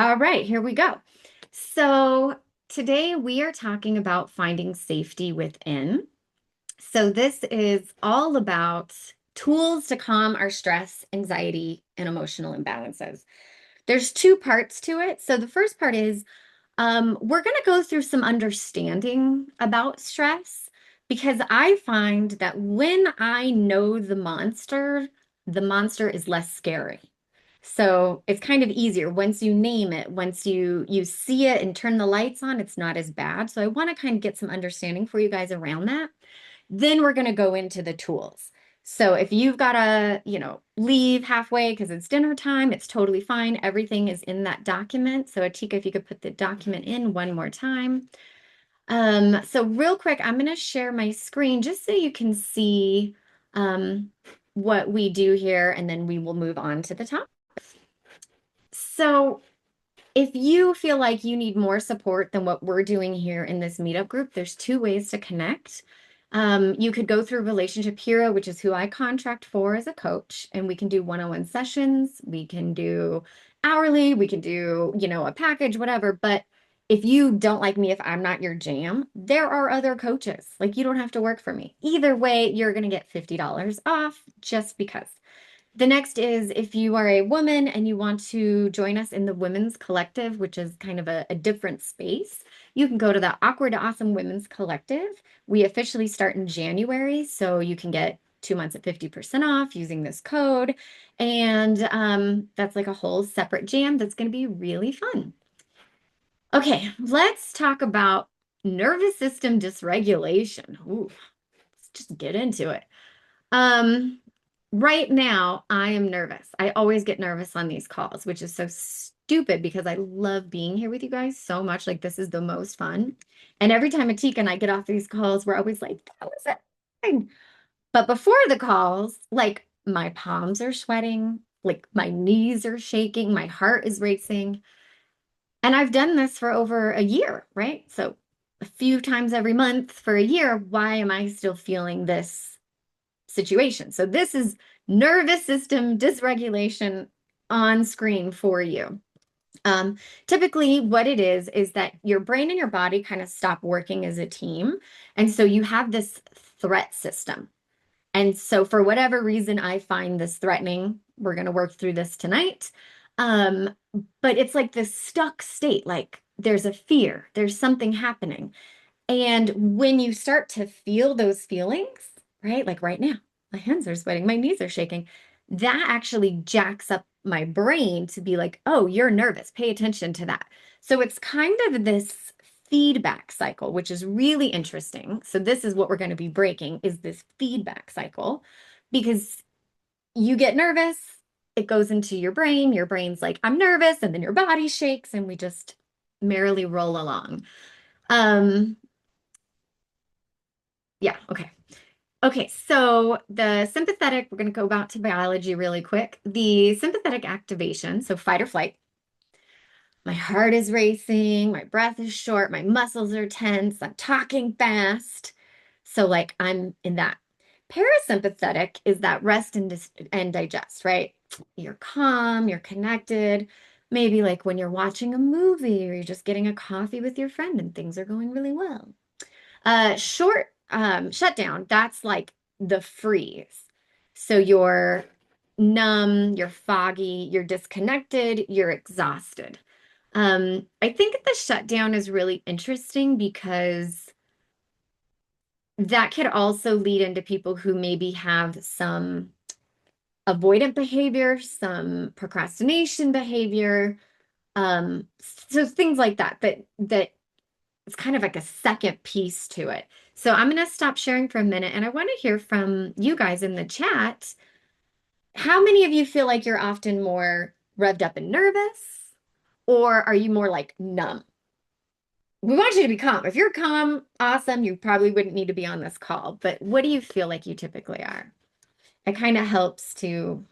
All right, here we go. So today we are talking about finding safety within. So this is all about tools to calm our stress, anxiety, and emotional imbalances. There's two parts to it. So the first part is we're going to go through some understanding about stress because I find that when I know the monster is less scary. So it's kind of easier once you name it, once you see it and turn the lights on, it's not as bad. So I want to kind of get some understanding for you guys around that. Then we're going to go into the tools. So if you've got to, leave halfway because it's dinner time, it's totally fine. Everything is in that document. So Atika, if you could put the document in one more time. So real quick, I'm going to share my screen just so you can see um, what we do here, and then we will move on to the top. So if you feel like you need more support than what we're doing here in this meetup group, there's two ways to connect. You could go through Relationship Hero, which is who I contract for as a coach, and we can do one-on-one sessions. We can do hourly, we can do, a package, whatever. But if you don't like me, if I'm not your jam, there are other coaches. Like you don't have to work for me. Either way, you're going to get $50 off just because. The next is if you are a woman and you want to join us in the Women's Collective, which is kind of a different space, you can go to the Awkward Awesome Women's Collective. We officially start in January, so you can get 2 months at 50% off using this code. And that's like a whole separate jam that's going to be really fun. Okay, let's talk about nervous system dysregulation. Ooh, let's just get into it. Um, right now, I am nervous. I always get nervous on these calls, which is so stupid because I love being here with you guys so much. Like, this is the most fun. And every time Atika and I get off these calls, we're always like, that was it. But before the calls, like, my palms are sweating, like, my knees are shaking, my heart is racing. And I've done this for over a year, right? So, a few times every month for a year. Why am I still feeling this situation? So this is nervous system dysregulation on screen for you. Typically, what it is that your brain and your body kind of stop working as a team. And so you have this threat system. And so, for whatever reason, I find this threatening. We're going to work through this tonight. Um, but it's like this stuck state, like there's a fear, there's something happening. And when you start to feel those feelings, right? Like right now, my hands are sweating, my knees are shaking. That actually jacks up my brain to be like, oh, you're nervous. Pay attention to that. So it's kind of this feedback cycle, which is really interesting. So this is what we're going to be breaking is this feedback cycle because you get nervous, it goes into your brain's like, I'm nervous, and then your body shakes, and we just merrily roll along. Um, yeah, okay. Okay, so the sympathetic, we're going to go back to biology really quick. The sympathetic activation, so fight or flight. My heart is racing, my breath is short, my muscles are tense, I'm talking fast. So, like, I'm in that. Parasympathetic is that rest and digest, right? You're calm, you're connected. Maybe like when you're watching a movie or you're just getting a coffee with your friend and things are going really well. Short shutdown, that's like the freeze. So you're numb, you're foggy, you're disconnected, you're exhausted. I think the shutdown is really interesting because that could also lead into people who maybe have some avoidant behavior, some procrastination behavior, so things like that, that it's kind of like a second piece to it. So I'm going to stop sharing for a minute and I want to hear from you guys in the chat. How many of you feel like you're often more revved up and nervous, or are you more like numb? We want you to be calm. If you're calm, awesome. You probably wouldn't need to be on this call. But what do you feel like you typically are? It kind of helps to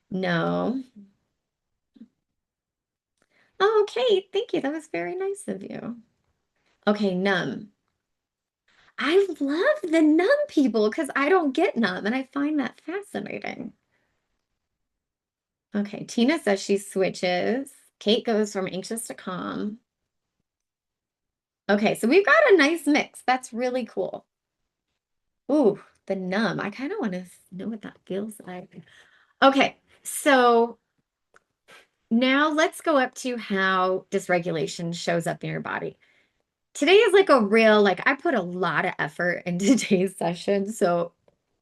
know. Oh, okay. Thank you. That was very nice of you. Okay, numb. I love the numb people because I don't get numb and I find that fascinating. Okay, Tina says she switches. Kate goes from anxious to calm. Okay, so we've got a nice mix. That's really cool. Ooh, the numb. I kind of want to know what that feels like. Okay, so now let's go up to how dysregulation shows up in your body. Today is like a real, like I put a lot of effort into today's session. So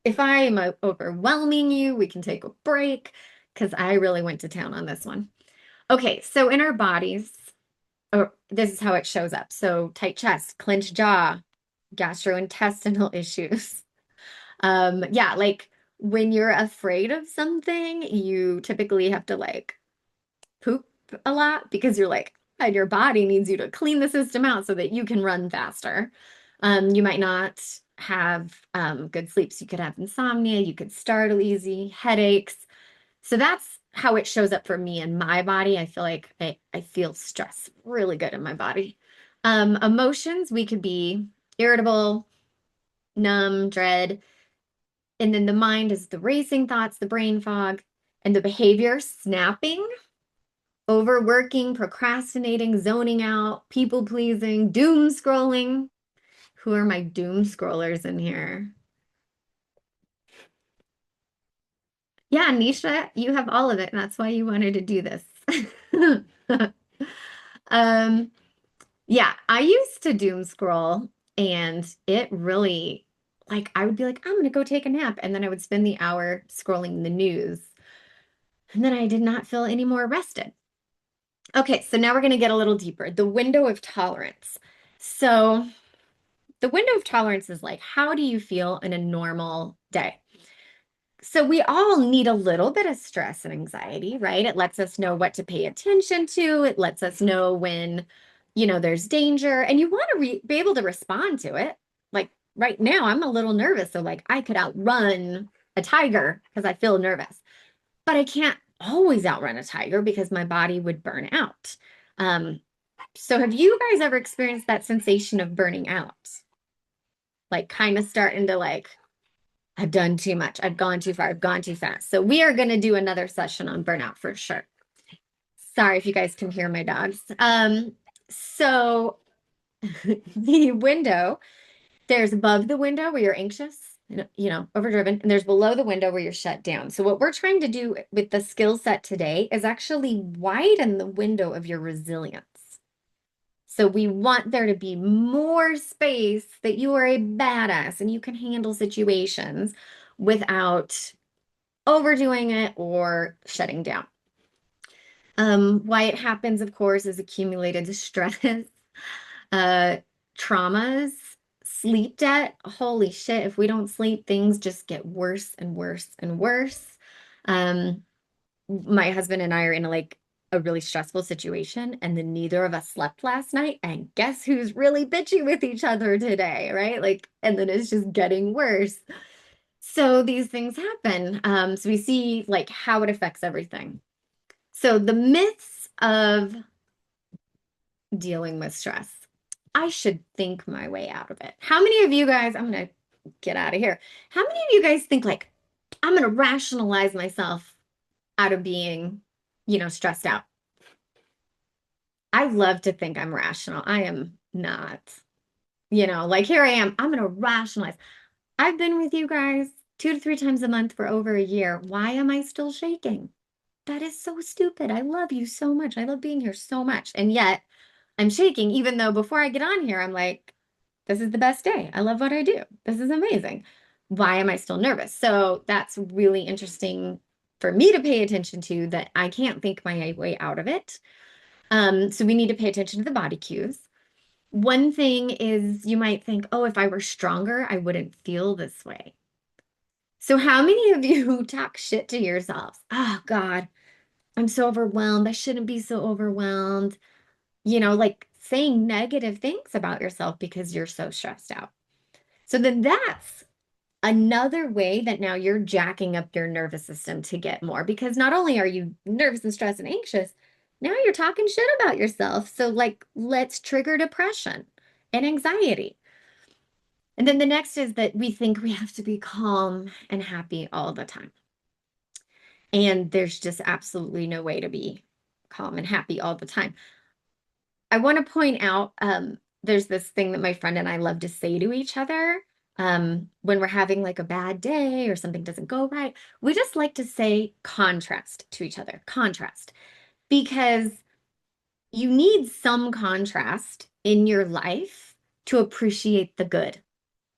if I am overwhelming you, we can take a break because I really went to town on this one. Okay, so in our bodies, this is how it shows up. So tight chest, clenched jaw, gastrointestinal issues. Yeah, like when you're afraid of something, you typically have to like poop a lot because you're like, and your body needs you to clean the system out so that you can run faster. You might not have good sleep. So you could have insomnia, you could startle easy, headaches. So that's how it shows up for me in my body. I feel like I feel stress really good in my body. Emotions, we could be irritable, numb, dread. And then the mind is the racing thoughts, the brain fog, and the behavior, snapping, overworking, procrastinating, zoning out, people pleasing, doom scrolling. Who are my doom scrollers in here? Yeah, Nisha, you have all of it, and that's why you wanted to do this. Um, yeah, I used to doom scroll, and it really, like, I would be like, I'm gonna go take a nap, and then I would spend the hour scrolling the news, and then I did not feel any more rested. Okay, so now we're gonna get a little deeper. The window of tolerance. So the window of tolerance is like, how do you feel in a normal day? So we all need a little bit of stress and anxiety, right? It lets us know what to pay attention to. It lets us know when, there's danger, and you want to be able to respond to it. Like right now, I'm a little nervous, so like I could outrun a tiger because I feel nervous, but I can't always outrun a tiger because my body would burn out. Um, so have you guys ever experienced that sensation of burning out? Like kind of starting to like, I've done too much. I've gone too far. I've gone too fast. So we are going to do another session on burnout for sure. Sorry if you guys can hear my dogs. So the window, there's above the window where you're anxious, overdriven, and there's below the window where you're shut down. So what we're trying to do with the skill set today is actually widen the window of your resilience. So we want there to be more space that you are a badass and you can handle situations without overdoing it or shutting down. Why it happens, of course, is accumulated stress, uh, traumas, sleep debt. Holy shit, if we don't sleep, things just get worse and worse and worse. Um, my husband and I are in a really stressful situation, and then neither of us slept last night. And guess who's really bitchy with each other today, right? Like, and then it's just getting worse. So these things happen. So we see like how it affects everything. So the myths of dealing with stress. I should think my way out of it. How many of you guys, I'm gonna get out of here. How many of you guys think like I'm gonna rationalize myself out of being, stressed out? I love to think I'm rational. I am not. Like here I am. I'm gonna rationalize. I've been with you guys 2 to 3 times a month for over a year. Why am I still shaking? That is so stupid. I love you so much. I love being here so much. And yet I'm shaking, even though before I get on here, I'm like, this is the best day. I love what I do. This is amazing. Why am I still nervous? So that's really interesting for me to pay attention to that I can't think my way out of it. So we need to pay attention to the body cues. One thing is you might think, oh, if I were stronger, I wouldn't feel this way. So how many of you talk shit to yourselves? Oh God, I'm so overwhelmed. I shouldn't be so overwhelmed. Like saying negative things about yourself because you're so stressed out. So then that's another way that now you're jacking up your nervous system to get more because not only are you nervous and stressed and anxious, now you're talking shit about yourself. So like let's trigger depression and anxiety. And then the next is that we think we have to be calm and happy all the time. And there's just absolutely no way to be. calm and happy all the time. I want to point out there's this thing that my friend and I love to say to each other when we're having like a bad day or something doesn't go right. We just like to say contrast to each other, contrast, because you need some contrast in your life to appreciate the good.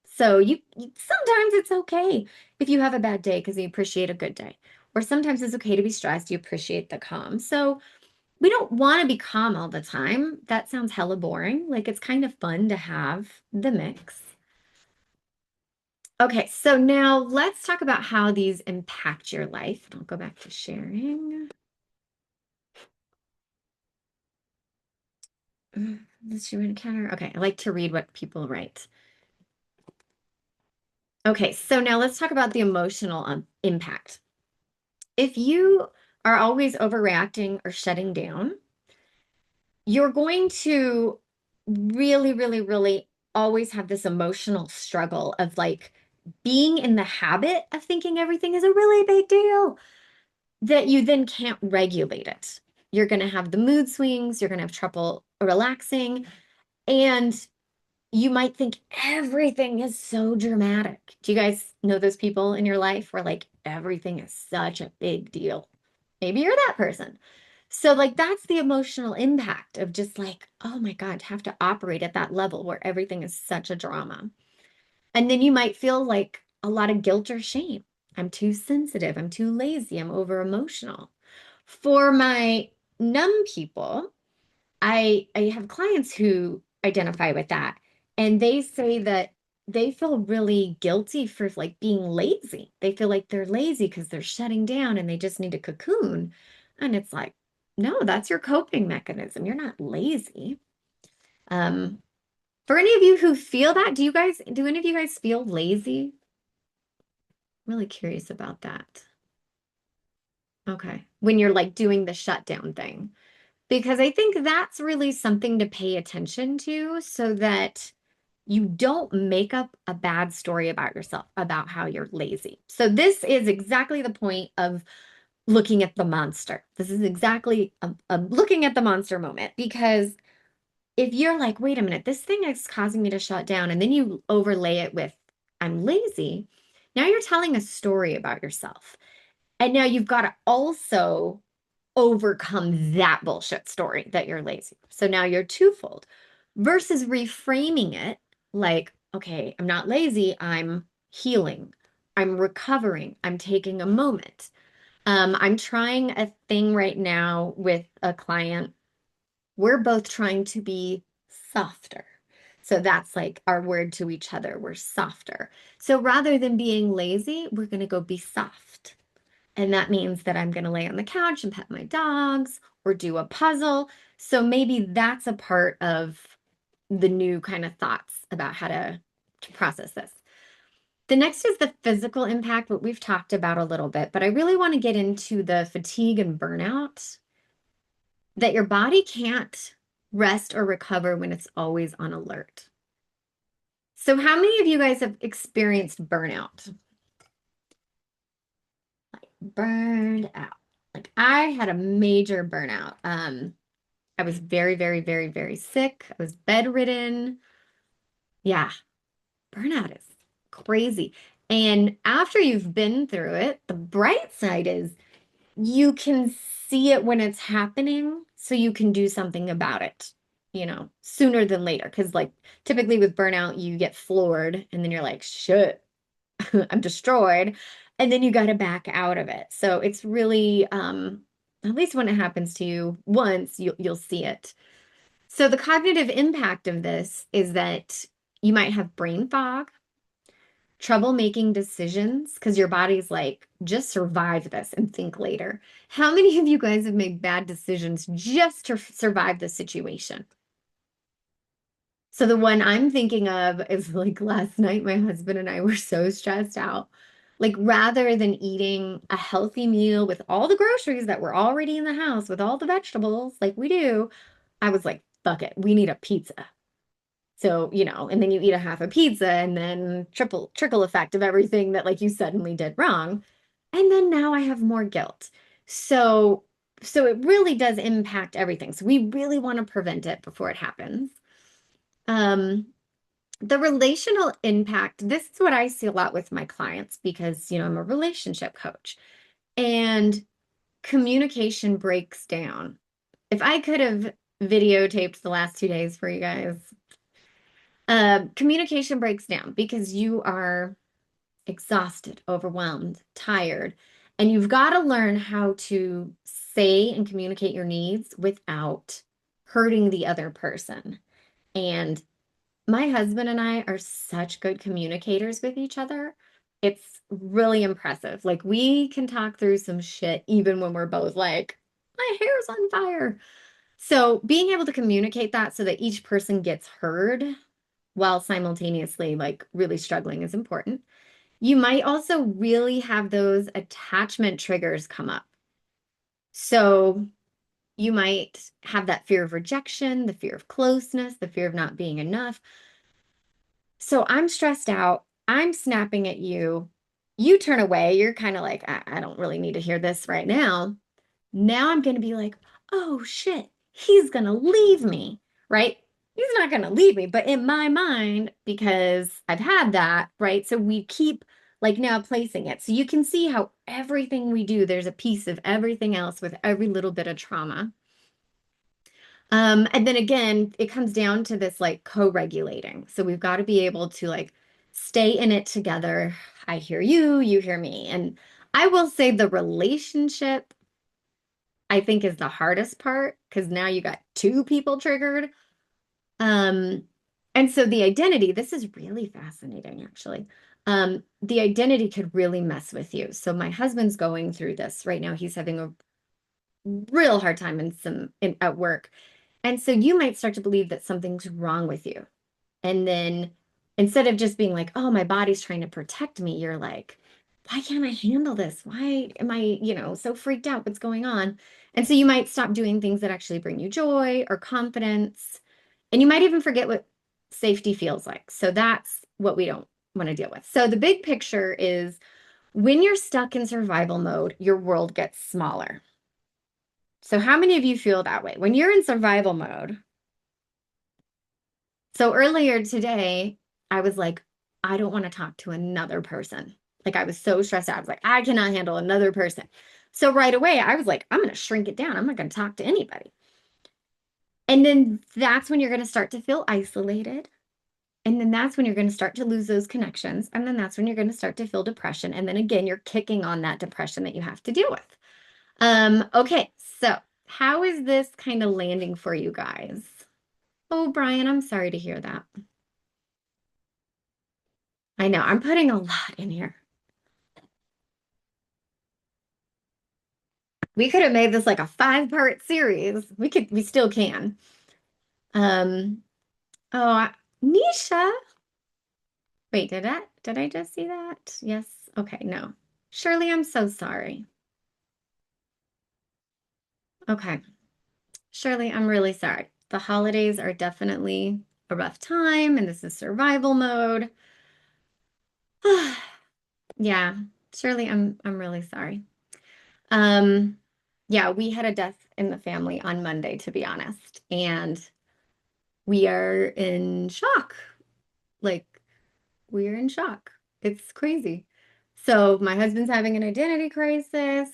So sometimes it's okay if you have a bad day because you appreciate a good day. Or sometimes it's okay to be stressed, you appreciate the calm. So we don't want to be calm all the time. That sounds hella boring. Like it's kind of fun to have the mix. Okay, so now let's talk about how these impact your life. I'll go back to sharing. This you encounter. Okay, I like to read what people write. Okay, so now let's talk about the emotional impact. If you are always overreacting or shutting down, you're going to really, really, really always have this emotional struggle of like being in the habit of thinking everything is a really big deal that you then can't regulate it. You're going to have the mood swings, you're going to have trouble relaxing, and you might think everything is so dramatic. Do you guys know those people in your life where like everything is such a big deal? Maybe you're that person. So, like, that's the emotional impact of just like, oh my God, to have to operate at that level where everything is such a drama. And then you might feel like a lot of guilt or shame. I'm too sensitive. I'm too lazy. I'm over emotional. For my numb people, I have clients who identify with that, and they say that they feel really guilty for like being lazy. They feel like they're lazy because they're shutting down and they just need a cocoon. And it's like, no, that's your coping mechanism. You're not lazy. Um, for any of you who feel that, do any of you guys feel lazy? I'm really curious about that. Okay. When you're like doing the shutdown thing. Because I think that's really something to pay attention to so that you don't make up a bad story about yourself about how you're lazy. So this is exactly the point of looking at the monster. This is exactly a looking at the monster moment because if you're like, wait a minute, this thing is causing me to shut down, and then you overlay it with, I'm lazy, now you're telling a story about yourself. And now you've got to also overcome that bullshit story that you're lazy. So now you're twofold versus reframing it like, okay, I'm not lazy, I'm healing, I'm recovering, I'm taking a moment. I'm trying a thing right now with a client. We're both trying to be softer. So that's like our word to each other. We're softer. So rather than being lazy, we're going to go be soft. And that means that I'm going to lay on the couch and pet my dogs or do a puzzle. So maybe that's a part of the new kind of thoughts about how to process this. The next is the physical impact, what we've talked about a little bit, but I really want to get into the fatigue and burnout that your body can't rest or recover when it's always on alert. So, how many of you guys have experienced burnout? Like burned out. Like I had a major burnout. I was very, very, very, very sick. I was bedridden. Yeah, burnout is crazy. And after you've been through it, the bright side is you can see it when it's happening, so you can do something about it, sooner than later. Because, like, typically with burnout, you get floored and then you're like, shit, I'm destroyed. And then you got to back out of it. So it's really, at least when it happens to you once, you'll see it. So the cognitive impact of this is that you might have brain fog, trouble making decisions because your body's like, just survive this and think later. How many of you guys have made bad decisions just to survive the situation? So the one I'm thinking of is like last night, my husband and I were so stressed out. Like rather than eating a healthy meal with all the groceries that were already in the house with all the vegetables like we do, I was like, fuck it, we need a pizza. So, and then you eat a half a pizza and then trickle effect of everything that like you suddenly did wrong. And then now I have more guilt. So So it really does impact everything. So we really want to prevent it before it happens. Um, the relational impact, this is what I see a lot with my clients because, I'm a relationship coach and communication breaks down. If I could have videotaped the last 2 days for you guys, communication breaks down because you are exhausted, overwhelmed, tired, and you've got to learn how to say and communicate your needs without hurting the other person. And my husband and I are such good communicators with each other. It's really impressive. Like we can talk through some shit even when we're both like, my hair's on fire. So being able to communicate that so that each person gets heard while simultaneously like really struggling is important. You might also really have those attachment triggers come up. So you might have that fear of rejection, the fear of closeness, the fear of not being enough. So I'm stressed out. I'm snapping at you. You turn away. You're kind of like, I don't really need to hear this right now. Now I'm going to be like, oh shit, he's going to leave me, right? He's not going to leave me. But in my mind, because I've had that, right? So we keep like now placing it. So you can see how everything we do, there's a piece of everything else with every little bit of trauma. And then again, it comes down to this like co-regulating. So we've got to be able to like stay in it together. I hear you, you hear me. And I will say the relationship, I think, is the hardest part because now you got two people triggered. Um, and so the identity, this is really fascinating, actually. The identity could really mess with you. So my husband's going through this right now. He's having a real hard time at work. And so you might start to believe that something's wrong with you. And then instead of just being like, oh, my body's trying to protect me, you're like, why can't I handle this? Why am I, so freaked out? What's going on? And so you might stop doing things that actually bring you joy or confidence. And you might even forget what safety feels like. So that's what we don't want to deal with. So the big picture is when you're stuck in survival mode, your world gets smaller. So how many of you feel that way? When you're in survival mode, so earlier today, I was like, I don't want to talk to another person. Like I was so stressed out. I was like, I cannot handle another person. So right away, I was like, I'm going to shrink it down. I'm not going to talk to anybody. And then that's when you're going to start to feel isolated. And then that's when you're going to start to lose those connections. And then that's when you're going to start to feel depression. And then again, you're kicking on that depression that you have to deal with. Okay, so how is this kind of landing for you guys? Oh, Brian, I'm sorry to hear that. I know, I'm putting a lot in here. We could have made this like a 5-part series. We still can. Um, oh, Nisha. Wait, did I just see that? Yes. Okay, no. Shirley, I'm so sorry. Okay. Shirley, I'm really sorry. The holidays are definitely a rough time, and this is survival mode. Yeah, Shirley, I'm really sorry. Um, yeah, we had a death in the family on Monday, to be honest, and we are in shock. Like, we're in shock. It's crazy. So, my husband's having an identity crisis.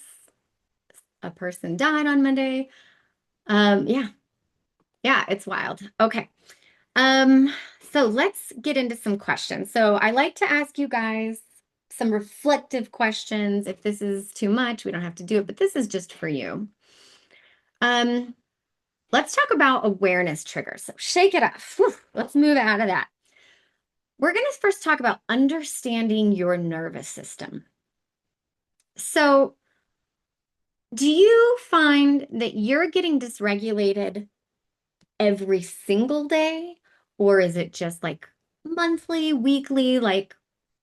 A person died on Monday. Yeah, yeah, it's wild. Okay. Um, so let's get into some questions. So I like to ask you guys some reflective questions. If this is too much, we don't have to do it, but this is just for you. Um, let's talk about awareness triggers. So shake it off. Whew, let's move out of that. We're going to first talk about understanding your nervous system. So, do you find that you're getting dysregulated every single day? Or is it just like monthly, weekly? Like,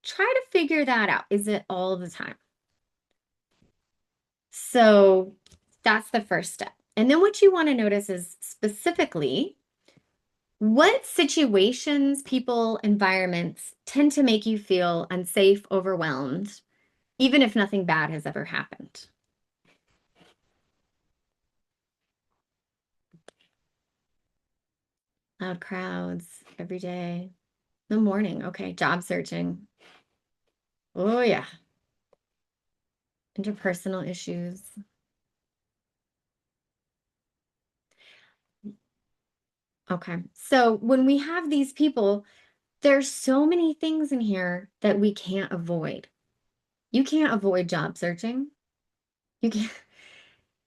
try to figure that out. Is it all the time? So, that's the first step. And then what you want to notice is specifically what situations, people, environments tend to make you feel unsafe, overwhelmed, even if nothing bad has ever happened. Loud crowds every day. The morning. Okay. Job searching. Oh, yeah. Interpersonal issues. Okay. So when we have these people, there's so many things in here that we can't avoid. You can't avoid job searching. You can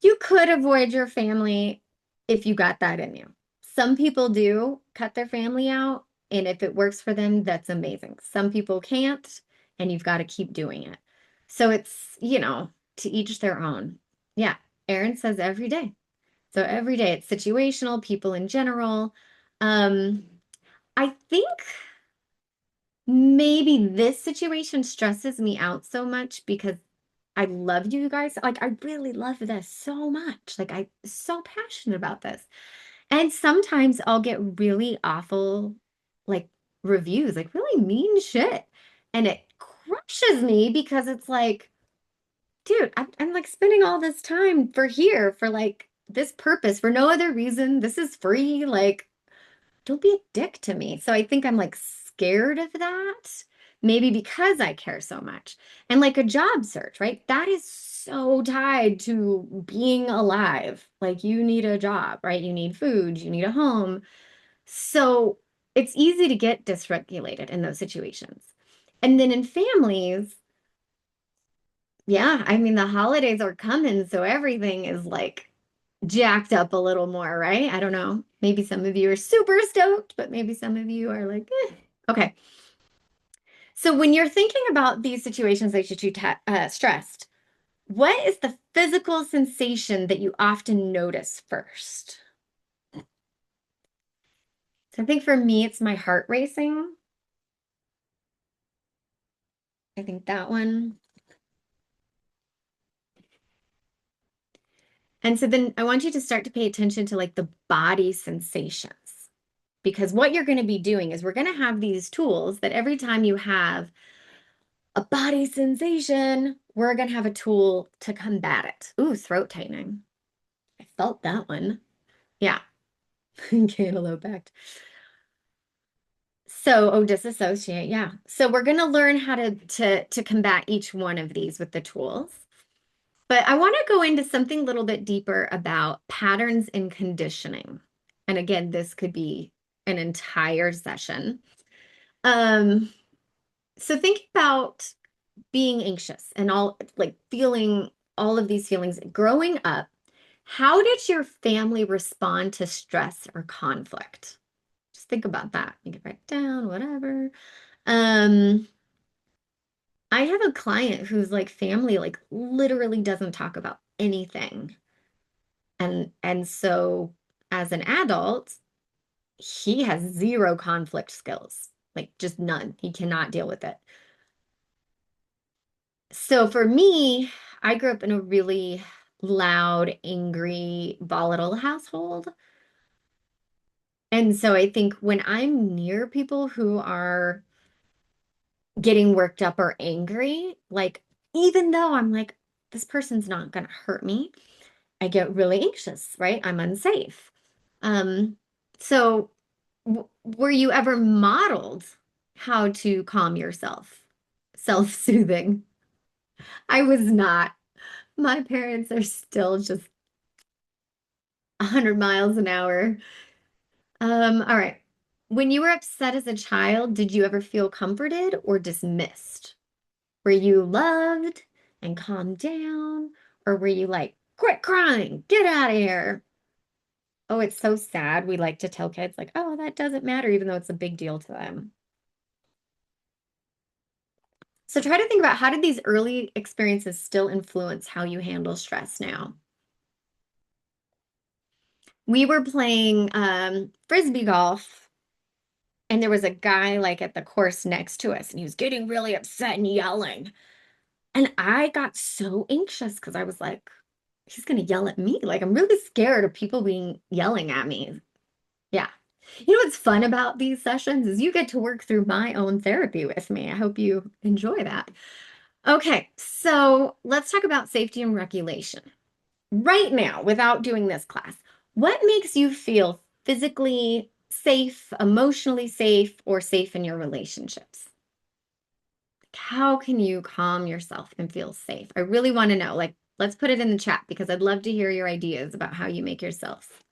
you could avoid your family if you got that in you. Some people do cut their family out, and if it works for them, that's amazing. Some people can't, and you've got to keep doing it. So it's, to each their own. Yeah, Erin says every day. So every day it's situational, people in general. Um, I think maybe this situation stresses me out so much because I love you guys. Like, I really love this so much. Like, I'm so passionate about this. And sometimes I'll get really awful, like, reviews, like, really mean shit. And it crushes me because it's like, dude, I'm like spending all this time for like this purpose for no other reason. This is free. Like, don't be a dick to me. So I think I'm like scared of that, maybe because I care so much. And like a job search, right? That is so tied to being alive. Like you need a job, right? You need food, you need a home. So it's easy to get dysregulated in those situations. And then in families, yeah, I mean, the holidays are coming, so everything is like jacked up a little more, right? I don't know. Maybe some of you are super stoked, but maybe some of you are like, eh. Okay. So when you're thinking about these situations that get you stressed, what is the physical sensation that you often notice first? So I think for me, it's my heart racing. I think that one. And so then I want you to start to pay attention to like the body sensations. Because what you're going to be doing is we're going to have these tools that every time you have a body sensation, we're going to have a tool to combat it. Ooh, throat tightening. I felt that one. Yeah. Cantaloupe act. So, oh, disassociate. Yeah. So we're going to learn how to combat each one of these with the tools. But I want to go into something a little bit deeper about patterns and conditioning. And again, this could be an entire session. Um, so think about being anxious and all like feeling all of these feelings growing up. How did your family respond to stress or conflict? Just think about that. You can write it down, whatever. Um, I have a client whose like family like literally doesn't talk about anything. And so as an adult, he has zero conflict skills. Like just none. He cannot deal with it. So for me, I grew up in a really loud, angry, volatile household. And so I think when I'm near people who are getting worked up or angry, like even though I'm like, this person's not going to hurt me, I get really anxious, right? I'm unsafe. Um, so were you ever modeled how to calm yourself? Self-soothing. I was not. My parents are still just 100 miles an hour. All right. When you were upset as a child, did you ever feel comforted or dismissed? Were you loved and calmed down? Or were you like, quit crying, get out of here? Oh, it's so sad. We like to tell kids, like, oh, that doesn't matter, even though it's a big deal to them. So try to think about how did these early experiences still influence how you handle stress now? We were playing frisbee golf, and there was a guy like at the course next to us, and he was getting really upset and yelling. And I got so anxious because I was like, he's gonna yell at me. Like I'm really scared of people being yelling at me. Yeah. You know what's fun about these sessions is you get to work through my own therapy with me. I hope you enjoy that. Okay, so let's talk about safety and regulation. Right now, without doing this class, what makes you feel physically safe, emotionally safe, or safe in your relationships? How can you calm yourself and feel safe? I really want to know. Like, let's put it in the chat because I'd love to hear your ideas about how you make yourself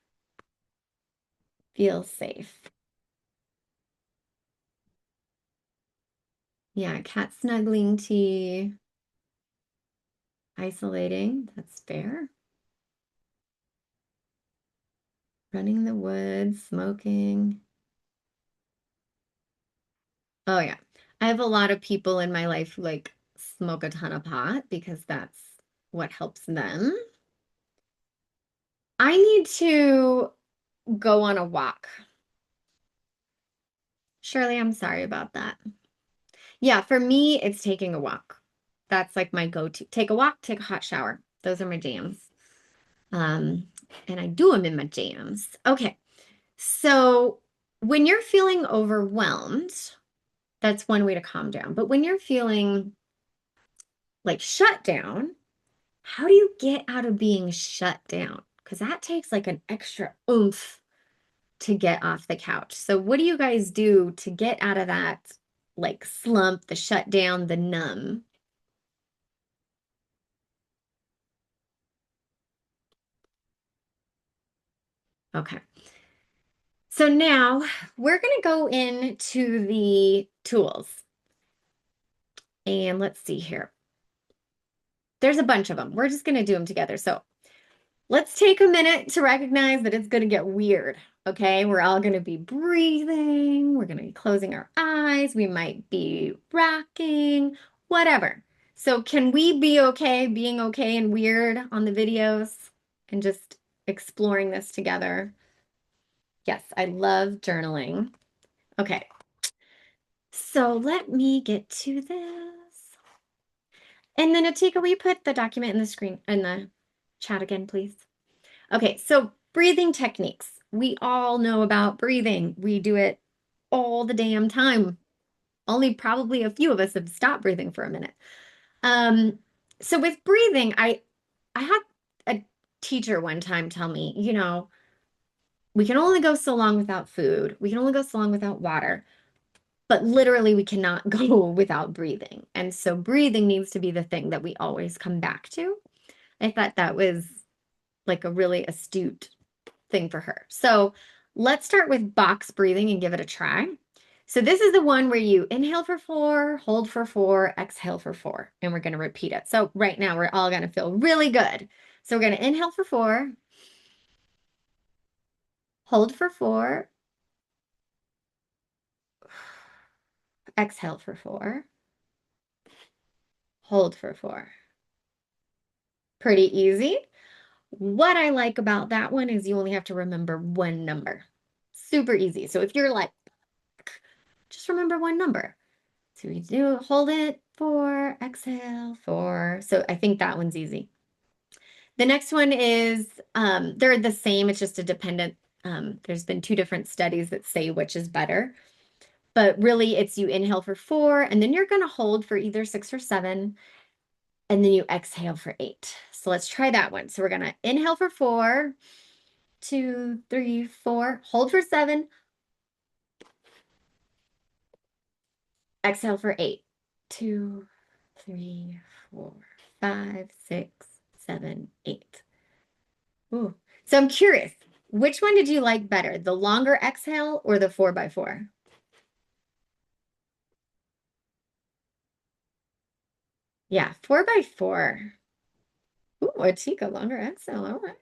feel safe. Yeah, cat snuggling tea, isolating, that's fair. Running in the woods, smoking. Oh yeah. I have a lot of people in my life who like smoke a ton of pot because that's what helps them. I need to go on a walk. Shirley, I'm sorry about that. Yeah, for me, it's taking a walk. That's like my go-to. Take a walk, take a hot shower. Those are my jams. Um, and I do them in my jams. Okay. So when you're feeling overwhelmed, that's one way to calm down. But when you're feeling like shut down, how do you get out of being shut down? Because that takes like an extra oomph to get off the couch. So what do you guys do to get out of that like slump, the shut down, the numb? Okay. So now we're going to go into the tools. And let's see here. There's a bunch of them. We're just going to do them together. So let's take a minute to recognize that it's going to get weird. Okay. We're all going to be breathing. We're going to be closing our eyes. We might be rocking, whatever. So can we be okay being okay and weird on the videos and just exploring this together? Yes, I love journaling. Okay. So let me get to this. And then Atika, will you put the document in the screen in the chat again, please? Okay, so breathing techniques. We all know about breathing. We do it all the damn time. Only probably a few of us have stopped breathing for a minute. Um, so with breathing, I had a teacher one time tell me, we can only go so long without food. We can only go so long without water. But literally we cannot go without breathing. And so breathing needs to be the thing that we always come back to. I thought that was like a really astute thing for her. So let's start with box breathing and give it a try. So this is the one where you inhale for 4, hold for 4, exhale for 4, and we're going to repeat it. So right now we're all going to feel really good. So we're going to inhale for 4, hold for 4, exhale for 4, hold for 4. Pretty easy. What I like about that one is you only have to remember one number. Super easy. So if you're like, just remember one number. So we do hold it 4, exhale 4. So I think that one's easy. The next one is they're the same. It's just a dependent. There's been 2 different studies that say which is better. But really, it's you inhale for 4, and then you're going to hold for either 6 or 7, and then you exhale for 8. So let's try that one. So we're going to inhale for 4, 2, 3, 4. Hold for 7. Exhale for 8. 2, 3, 4, 5, 6, 7, 8. Ooh. So I'm curious, which one did you like better, the longer exhale or the 4x4? Yeah, 4x4. Ooh, Atika, longer exhale. All right.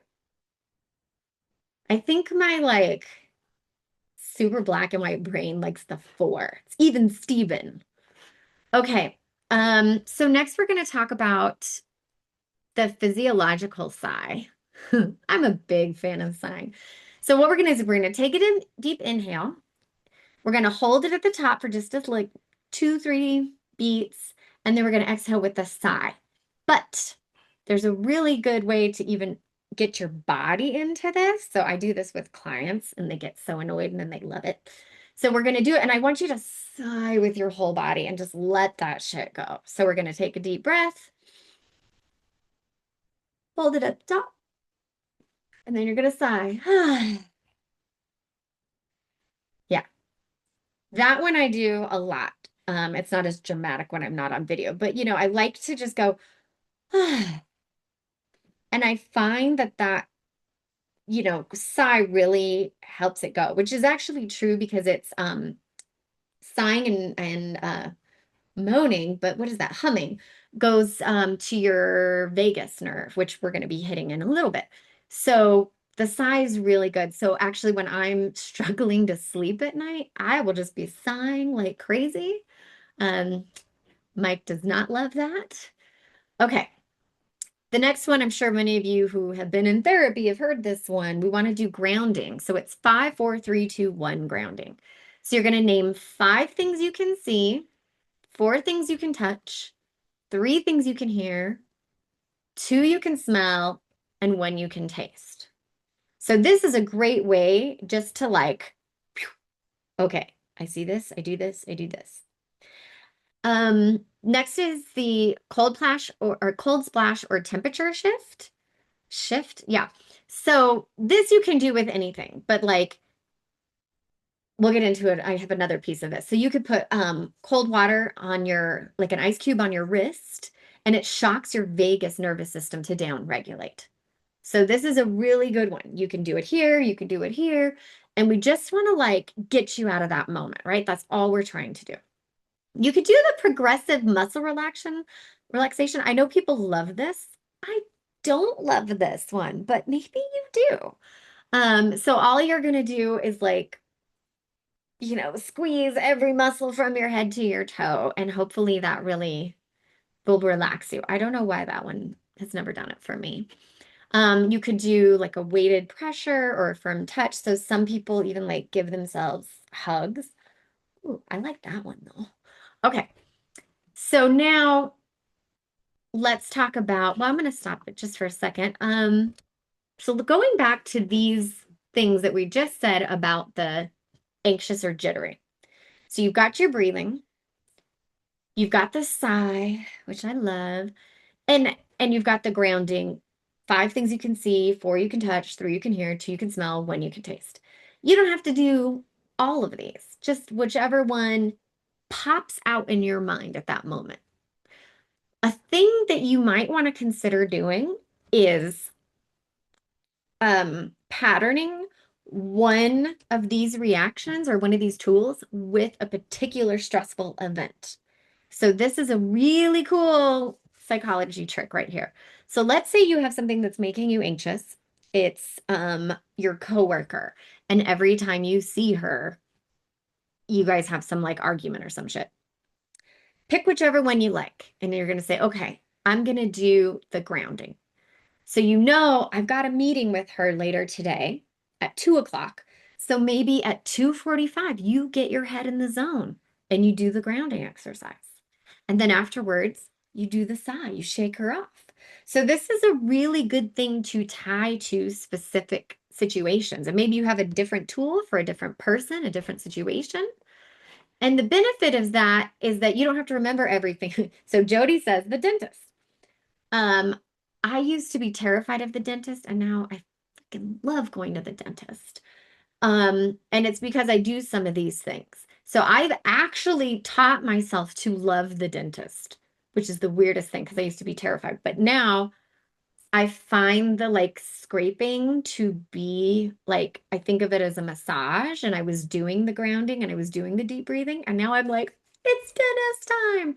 I think my like super black and white brain likes the 4. It's even Steven. Okay. So next we're going to talk about the physiological sigh. I'm a big fan of sighing. So what we're going to do is we're going to take it in deep inhale. We're going to hold it at the top for just like 2, 3 beats, and then we're going to exhale with a sigh. But there's a really good way to even get your body into this. So I do this with clients and they get so annoyed and then they love it. So we're going to do it. And I want you to sigh with your whole body and just let that shit go. So we're going to take a deep breath, hold it at the top, and then you're going to sigh. That one I do a lot. It's not as dramatic when I'm not on video, but I like to just go, and I find that sigh really helps it go, which is actually true because it's sighing and moaning, but what is that? Humming goes to your vagus nerve, which we're going to be hitting in a little bit. So the sigh is really good. So actually, when I'm struggling to sleep at night, I will just be sighing like crazy. Um, Mike does not love that. Okay. The next one, I'm sure many of you who have been in therapy have heard this one. We want to do grounding. So it's 5, 4, 3, 2, 1 grounding. So you're going to name 5 things you can see, 4 things you can touch, 3 things you can hear, 2 you can smell, and 1 you can taste. So this is a great way just to like, okay, I see this, I do this, I do this. Next is the cold splash or temperature shift. Shift, yeah. So this you can do with anything, but like we'll get into it. I have another piece of this. So you could put cold water on your like an ice cube on your wrist, and it shocks your vagus nervous system to down regulate. So this is a really good one. You can do it here, you can do it here, and we just want to like get you out of that moment, right? That's all we're trying to do. You could do the progressive muscle relaxation. I know people love this. I don't love this one, but maybe you do. So all you're gonna do is like, squeeze every muscle from your head to your toe, and hopefully that really will relax you. I don't know why that one has never done it for me. You could do like a weighted pressure or a firm touch. So some people even like give themselves hugs. Ooh, I like that one though. Okay. So now let's talk about, well, I'm going to stop it just for a second. So going back to these things that we just said about the anxious or jittery. So you've got your breathing, you've got the sigh, which I love, and you've got the grounding. 5 things you can see, 4 you can touch, 3 you can hear, 2 you can smell, 1 you can taste. You don't have to do all of these, just whichever one pops out in your mind at that moment. A thing that you might want to consider doing is patterning one of these reactions or one of these tools with a particular stressful event. So this is a really cool psychology trick right here. So let's say you have something that's making you anxious. It's your coworker, and every time you see her, you guys have some like argument or some shit. Pick whichever one you like, and you're going to say, okay, I'm going to do the grounding. So I've got a meeting with her later today at 2 o'clock. So maybe at 2:45, you get your head in the zone and you do the grounding exercise. And then afterwards, you do the sigh, you shake her off. So this is a really good thing to tie to specific situations. And maybe you have a different tool for a different person, a different situation. And the benefit of that is that you don't have to remember everything. So Jody says the dentist. Um, I used to be terrified of the dentist, and now I fucking love going to the dentist. And it's because I do some of these things. So I've actually taught myself to love the dentist, which is the weirdest thing because I used to be terrified. But now I find the like scraping to be like, I think of it as a massage, and I was doing the grounding and I was doing the deep breathing, and now I'm like, it's dentist time.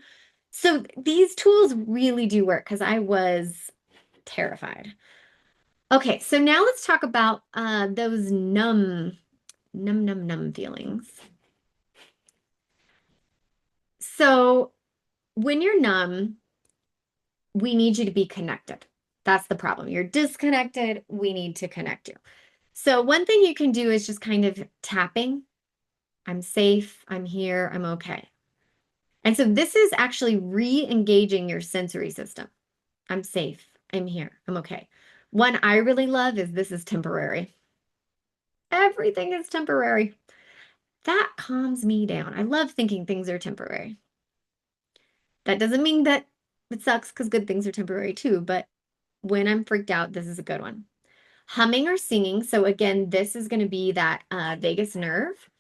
So these tools really do work because I was terrified. Okay, so now let's talk about those numb feelings. So when you're numb, we need you to be connected. That's the problem. You're disconnected. We need to connect you. So one thing you can do is just kind of tapping. I'm safe. I'm here. I'm okay. And so this is actually re-engaging your sensory system. I'm safe. I'm here. I'm okay. One I really love is this is temporary. Everything is temporary. That calms me down. I love thinking things are temporary. That doesn't mean that it sucks because good things are temporary too, but when I'm freaked out, this is a good one. Humming or singing. So again, this is going to be that vagus nerve.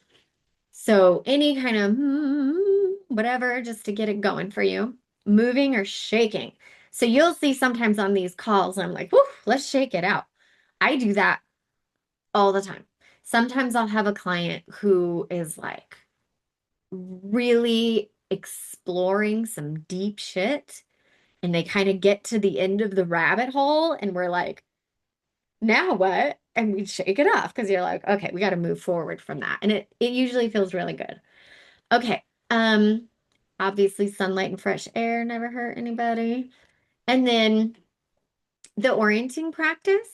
So any kind of whatever, just to get it going for you, moving or shaking. So you'll see sometimes on these calls, I'm like, whoo, let's shake it out. I do that all the time. Sometimes I'll have a client who is like really exploring some deep shit, and they kind of get to the end of the rabbit hole, and we're like, now what? And we shake it off because you're like, okay, we got to move forward from that. And it usually feels really good. Okay. Obviously sunlight and fresh air never hurt anybody. And then the orienting practice.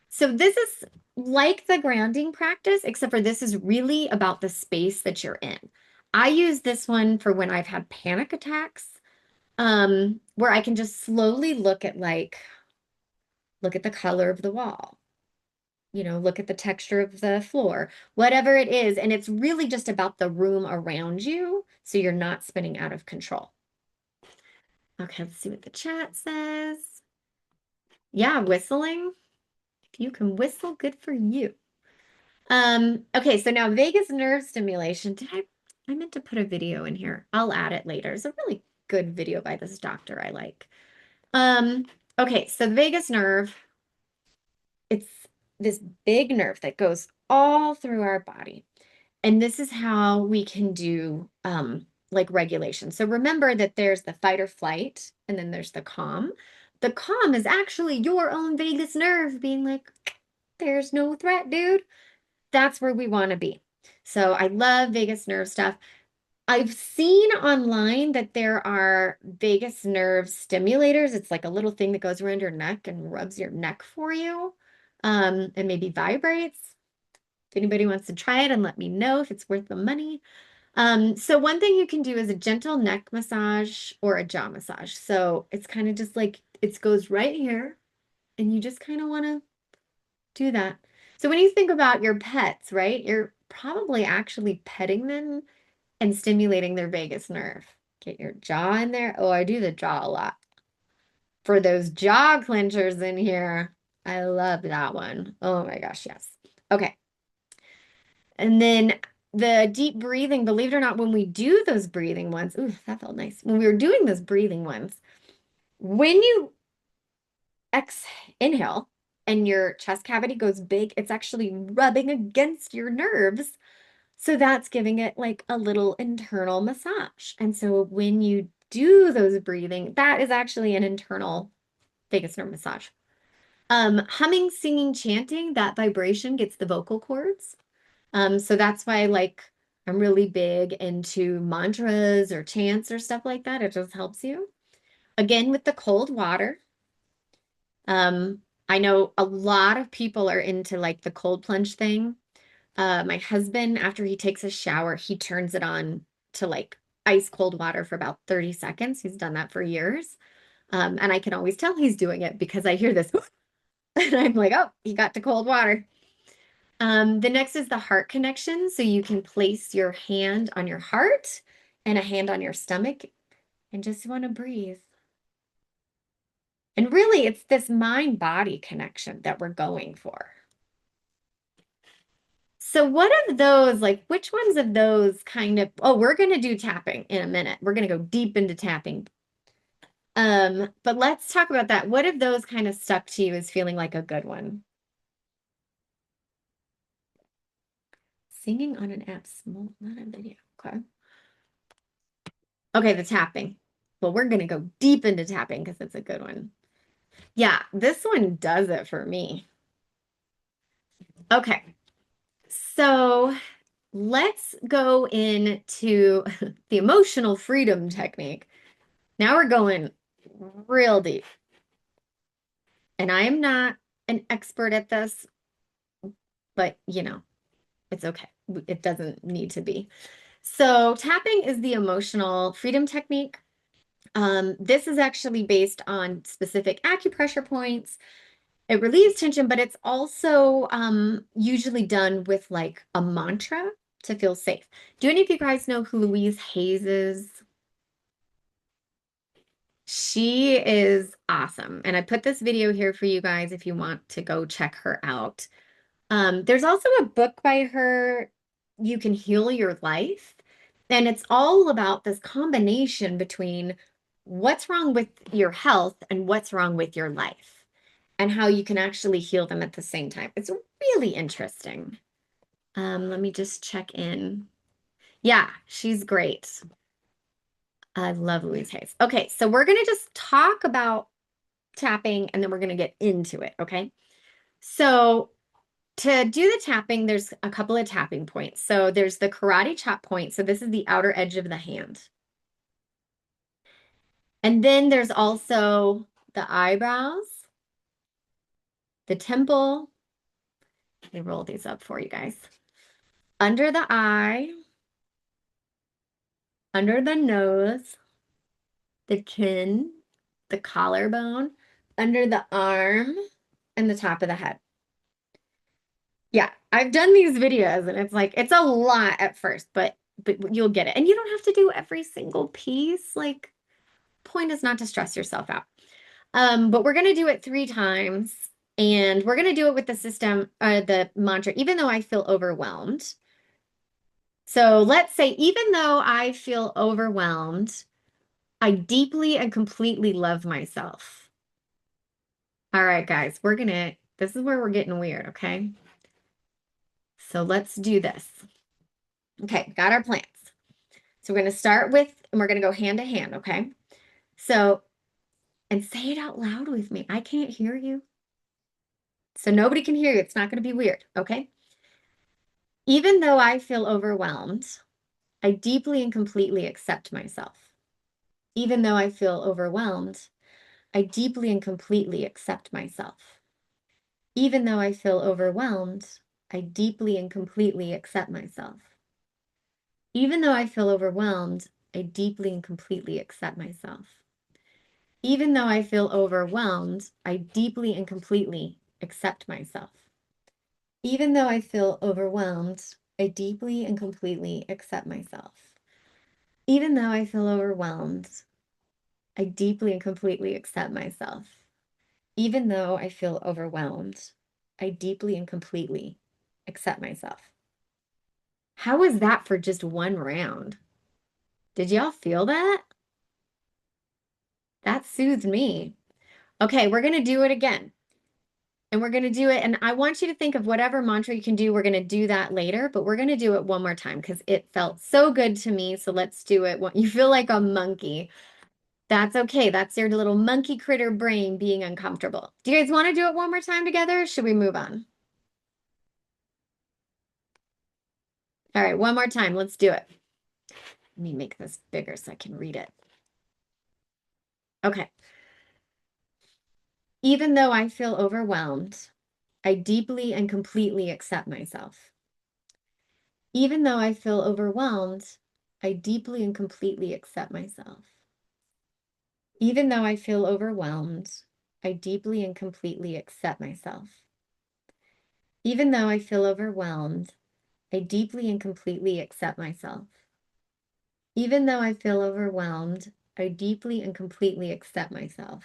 So this is like the grounding practice, except for this is really about the space that you're in. I use this one for when I've had panic attacks, where I can just slowly look at the color of the wall, look at the texture of the floor, whatever it is. And it's really just about the room around you, so you're not spinning out of control. Okay, let's see what the chat says. Yeah, whistling. If you can whistle, good for you. Okay, so now vagus nerve stimulation. I meant to put a video in here. I'll add it later. It's a really good video by this doctor I like. Okay, so the vagus nerve, it's this big nerve that goes all through our body. And this is how we can do like regulation. So remember that there's the fight or flight, and then there's the calm. The calm is actually your own vagus nerve being like, there's no threat, dude. That's where we want to be. So I love vagus nerve stuff. I've seen online that there are vagus nerve stimulators. It's like a little thing that goes around your neck and rubs your neck for you, and maybe vibrates. If anybody wants to try it, and let me know if it's worth the money. So one thing you can do is a gentle neck massage or a jaw massage. So it's kind of just like it goes right here, and you just kind of want to do that. So when you think about your pets, right, you're probably actually petting them and stimulating their vagus nerve. Get your jaw in there. Oh, I do the jaw a lot. For those jaw clenchers in here, I love that one. Oh my gosh, yes. Okay. And then the deep breathing, believe it or not, when we do those breathing ones, ooh, that felt nice. When we were doing those breathing ones, when you inhale and your chest cavity goes big, it's actually rubbing against your nerves. So that's giving it like a little internal massage. And so when you do those breathing, that is actually an internal vagus nerve massage. Humming, singing, chanting, that vibration gets the vocal cords. So that's why I'm really big into mantras or chants or stuff like that. It just helps you. Again, with the cold water. Um, I know a lot of people are into like the cold plunge thing. My husband, after he takes a shower, he turns it on to like ice cold water for about 30 seconds. He's done that for years. And I can always tell he's doing it because I hear this and I'm like, oh, he got to cold water. The next is the heart connection. So you can place your hand on your heart and a hand on your stomach and just want to breathe. And really, it's this mind-body connection that we're going for. So what of those, like which ones of those we're going to do tapping in a minute. We're going to go deep into tapping. But let's talk about that. What of those kind of stuck to you as feeling like a good one? Singing on an app, small, not a video. Okay. Okay, the tapping. Well, we're going to go deep into tapping because it's a good one. Yeah, this one does it for me. Okay. So let's go into the emotional freedom technique. Now we're going real deep. And I am not an expert at this, but it's okay. It doesn't need to be. So tapping is the emotional freedom technique. This is actually based on specific acupressure points. It relieves tension, but it's also usually done with like a mantra to feel safe. Do any of you guys know who Louise Hayes is? She is awesome. And I put this video here for you guys if you want to go check her out. There's also a book by her. you can heal your life. And it's all about this combination between what's wrong with your health and what's wrong with your life and how you can actually heal them at the same time. It's really interesting. Let me just check in. Yeah, she's great. I love Louise Hayes. Okay, so we're going to just talk about tapping and then we're going to get into it, okay? So to do the tapping, there's a couple of tapping points. So there's the karate chop point. So this is the outer edge of the hand. And then there's also the eyebrows, the temple. Let me roll these up for you guys. Under the eye, under the nose, the chin, the collarbone, under the arm, and the top of the head. Yeah, I've done these videos and it's like, it's a lot at first, but you'll get it. And you don't have to do every single piece. Like, point is not to stress yourself out. But we're going to do it 3 times and we're going to do it with the system, the mantra, even though I feel overwhelmed. So let's say, even though I feel overwhelmed, I deeply and completely love myself. All right, guys, this is where we're getting weird, okay? So let's do this. Okay, got our plans. So we're going to start with, and we're going to go hand to hand, okay? So, and say it out loud with me. I can't hear you. So nobody can hear you. It's not going to be weird, okay? Even though I feel overwhelmed, I deeply and completely accept myself. Even though I feel overwhelmed, I deeply and completely accept myself. Even though I feel overwhelmed, I deeply and completely accept myself. Even though I feel overwhelmed, I deeply and completely accept myself. Even though I feel overwhelmed, I deeply and completely accept myself. Even though I feel overwhelmed, I deeply and completely accept myself. Even though I feel overwhelmed, I deeply and completely accept myself. Even though I feel overwhelmed, I deeply and completely accept myself. How was that for just one round? Did y'all feel that? That soothed me. Okay, we're going to do it again. And we're going to do it. And I want you to think of whatever mantra you can do. We're going to do that later, but we're going to do it one more time because it felt so good to me. So let's do it. You feel like a monkey. That's okay. That's your little monkey critter brain being uncomfortable. Do you guys want to do it one more time together? Or should we move on? All right, one more time. Let's do it. Let me make this bigger so I can read it. Okay. Even though I feel overwhelmed, I deeply and completely accept myself. Even though I feel overwhelmed, I deeply and completely accept myself. Even though I feel overwhelmed, I deeply and completely accept myself. Even though I feel overwhelmed, I deeply and completely accept myself. Even though I feel overwhelmed, I deeply and completely accept myself.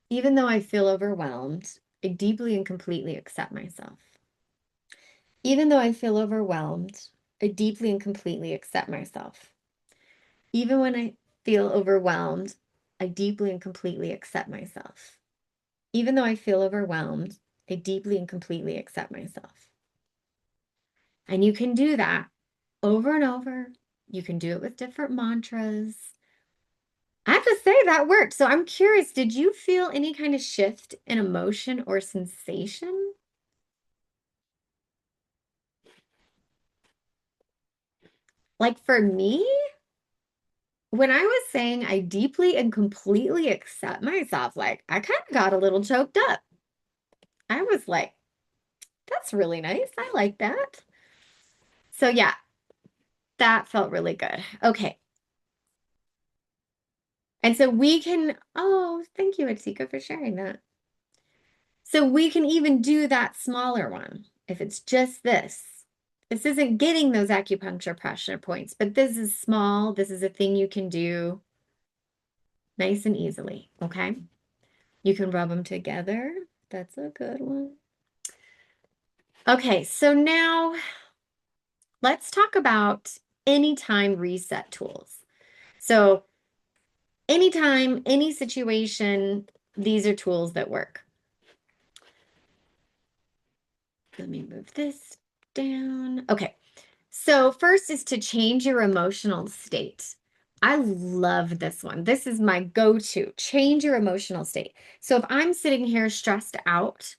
Even though I feel overwhelmed, I deeply and completely accept myself. Even though I feel overwhelmed, I deeply and completely accept myself. Even when I feel overwhelmed, I deeply and completely accept myself. Even though I feel overwhelmed, I deeply and completely accept myself. And you can do that over and over. You can do it with different mantras. I have to say that worked. So I'm curious, did you feel any kind of shift in emotion or sensation? Like for me, when I was saying I deeply and completely accept myself, like I kind of got a little choked up. I was like, that's really nice. I like that. So yeah, that felt really good. Okay. And so we can, oh, thank you, Atika, for sharing that. So we can even do that smaller one if it's just this. This isn't getting those acupuncture pressure points, but this is small. This is a thing you can do nice and easily, okay? You can rub them together. That's a good one. Okay, so now let's talk about anytime reset tools. So, anytime, any situation, these are tools that work. Let me move this down. Okay. So, first is to change your emotional state. I love this one. This is my go-to. Change your emotional state. So, if I'm sitting here stressed out,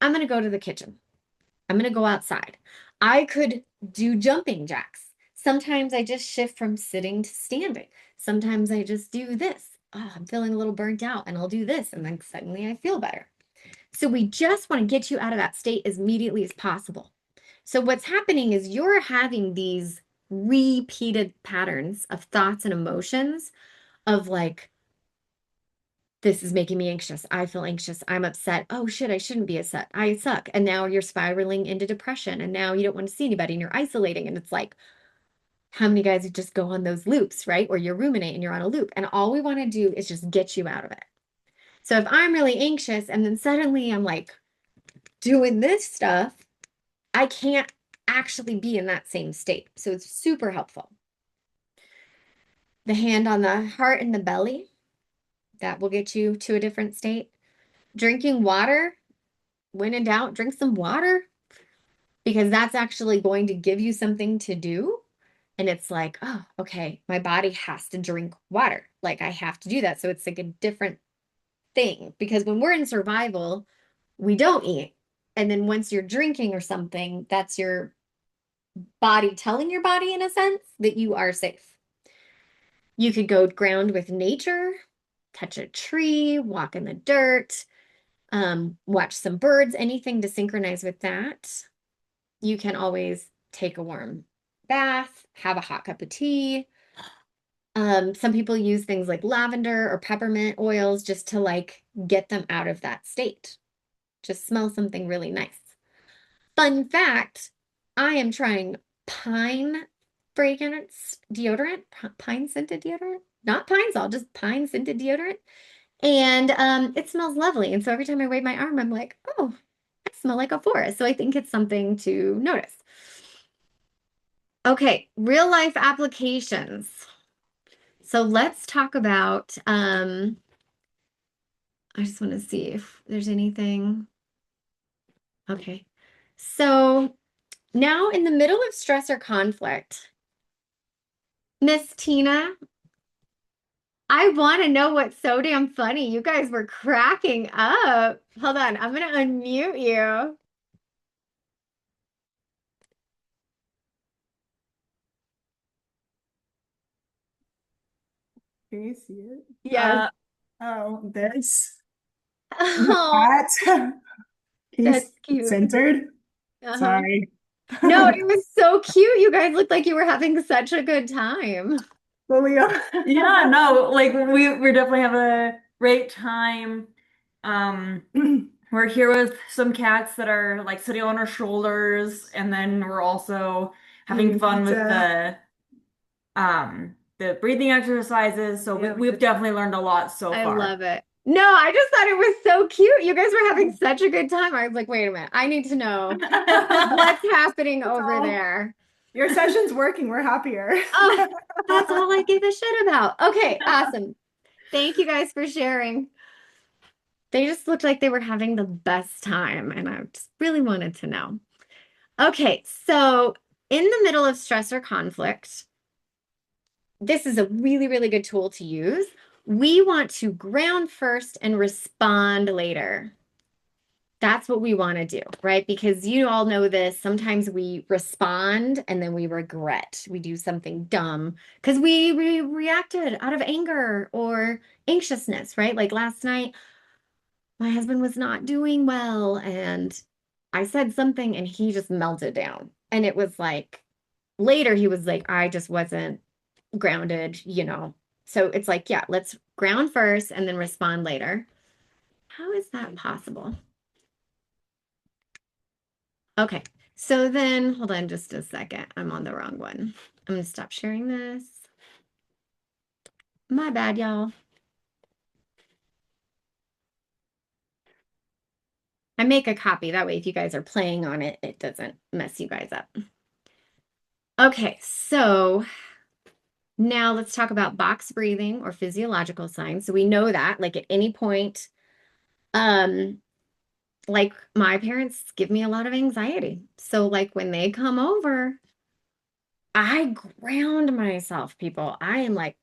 I'm going to go to the kitchen. I'm going to go outside. I could do jumping jacks. Sometimes I just shift from sitting to standing. Sometimes I just do this. Oh, I'm feeling a little burnt out and I'll do this. And then suddenly I feel better. So we just want to get you out of that state as immediately as possible. So what's happening is you're having these repeated patterns of thoughts and emotions of like, this is making me anxious. I feel anxious. I'm upset. Oh shit, I shouldn't be upset. I suck. And now you're spiraling into depression. And now you don't want to see anybody and you're isolating. And it's like, how many guys just go on those loops, right? Or you ruminate and you're on a loop. And all we want to do is just get you out of it. So if I'm really anxious and then suddenly I'm like doing this stuff, I can't actually be in that same state. So it's super helpful. The hand on the heart and the belly, that will get you to a different state. Drinking water, when in doubt, drink some water because that's actually going to give you something to do. And it's like, oh, okay, my body has to drink water. Like I have to do that. So it's like a different thing because when we're in survival, we don't eat. And then once you're drinking or something, that's your body telling your body, in a sense, that you are safe. You could go ground with nature, touch a tree, walk in the dirt, watch some birds, anything to synchronize with that. You can always take a warm bath, have a hot cup of tea. Some people use things like lavender or peppermint oils just to like get them out of that state. Just smell something really nice. Fun fact, I am trying pine fragrance deodorant, pine scented deodorant, not pine sol, just pine scented deodorant. And it smells lovely. And so every time I wave my arm, I'm like, oh, I smell like a forest. So I think it's something to notice. Okay, real life applications. So let's talk about, I just want to see if there's anything. Okay. So now in the middle of stress or conflict, Miss Tina, I want to know what's so damn funny. You guys were cracking up. Hold on, I'm gonna unmute you. Can you see it? Yes. Oh, this. Oh, That. He's that's cute. centered. Uh-huh. Sorry. No, it was so cute. You guys looked like you were having such a good time. But we are. Yeah, no, like we definitely have a great time. Um, we're here with some cats that are like sitting on our shoulders, and then we're also having fun with the breathing exercises. So Yeah, we've definitely learned a lot so I far. love it. No, I just thought it was so cute. You guys were having such a good time. I was like, wait a minute. I need to know what's happening That's over all. there. Your session's working. We're happier. Oh, that's all I give a shit about. Okay, awesome. Thank you guys for sharing. They just looked like they were having the best time, and I just really wanted to know. Okay, so in the middle of stress or conflict, this is a really, really good tool to use. We want to ground first and respond later. That's what we want to do, right? Because you all know this. Sometimes we respond and then we regret. We do something dumb because we reacted out of anger or anxiousness, right? Like last night, my husband was not doing well and I said something and he just melted down. And it was like later he was like, I just wasn't grounded. So it's like, yeah, let's ground first and then respond later. How is that possible? Okay, so then hold on just a second. I'm on the wrong one. I'm gonna stop sharing this. My bad, y'all. I make a copy that way if you guys are playing on it, it doesn't mess you guys up. Okay, so now let's talk about box breathing or physiological signs. So we know that like at any point, um, like my parents give me a lot of anxiety. So like when they come over, I ground myself, people. I am like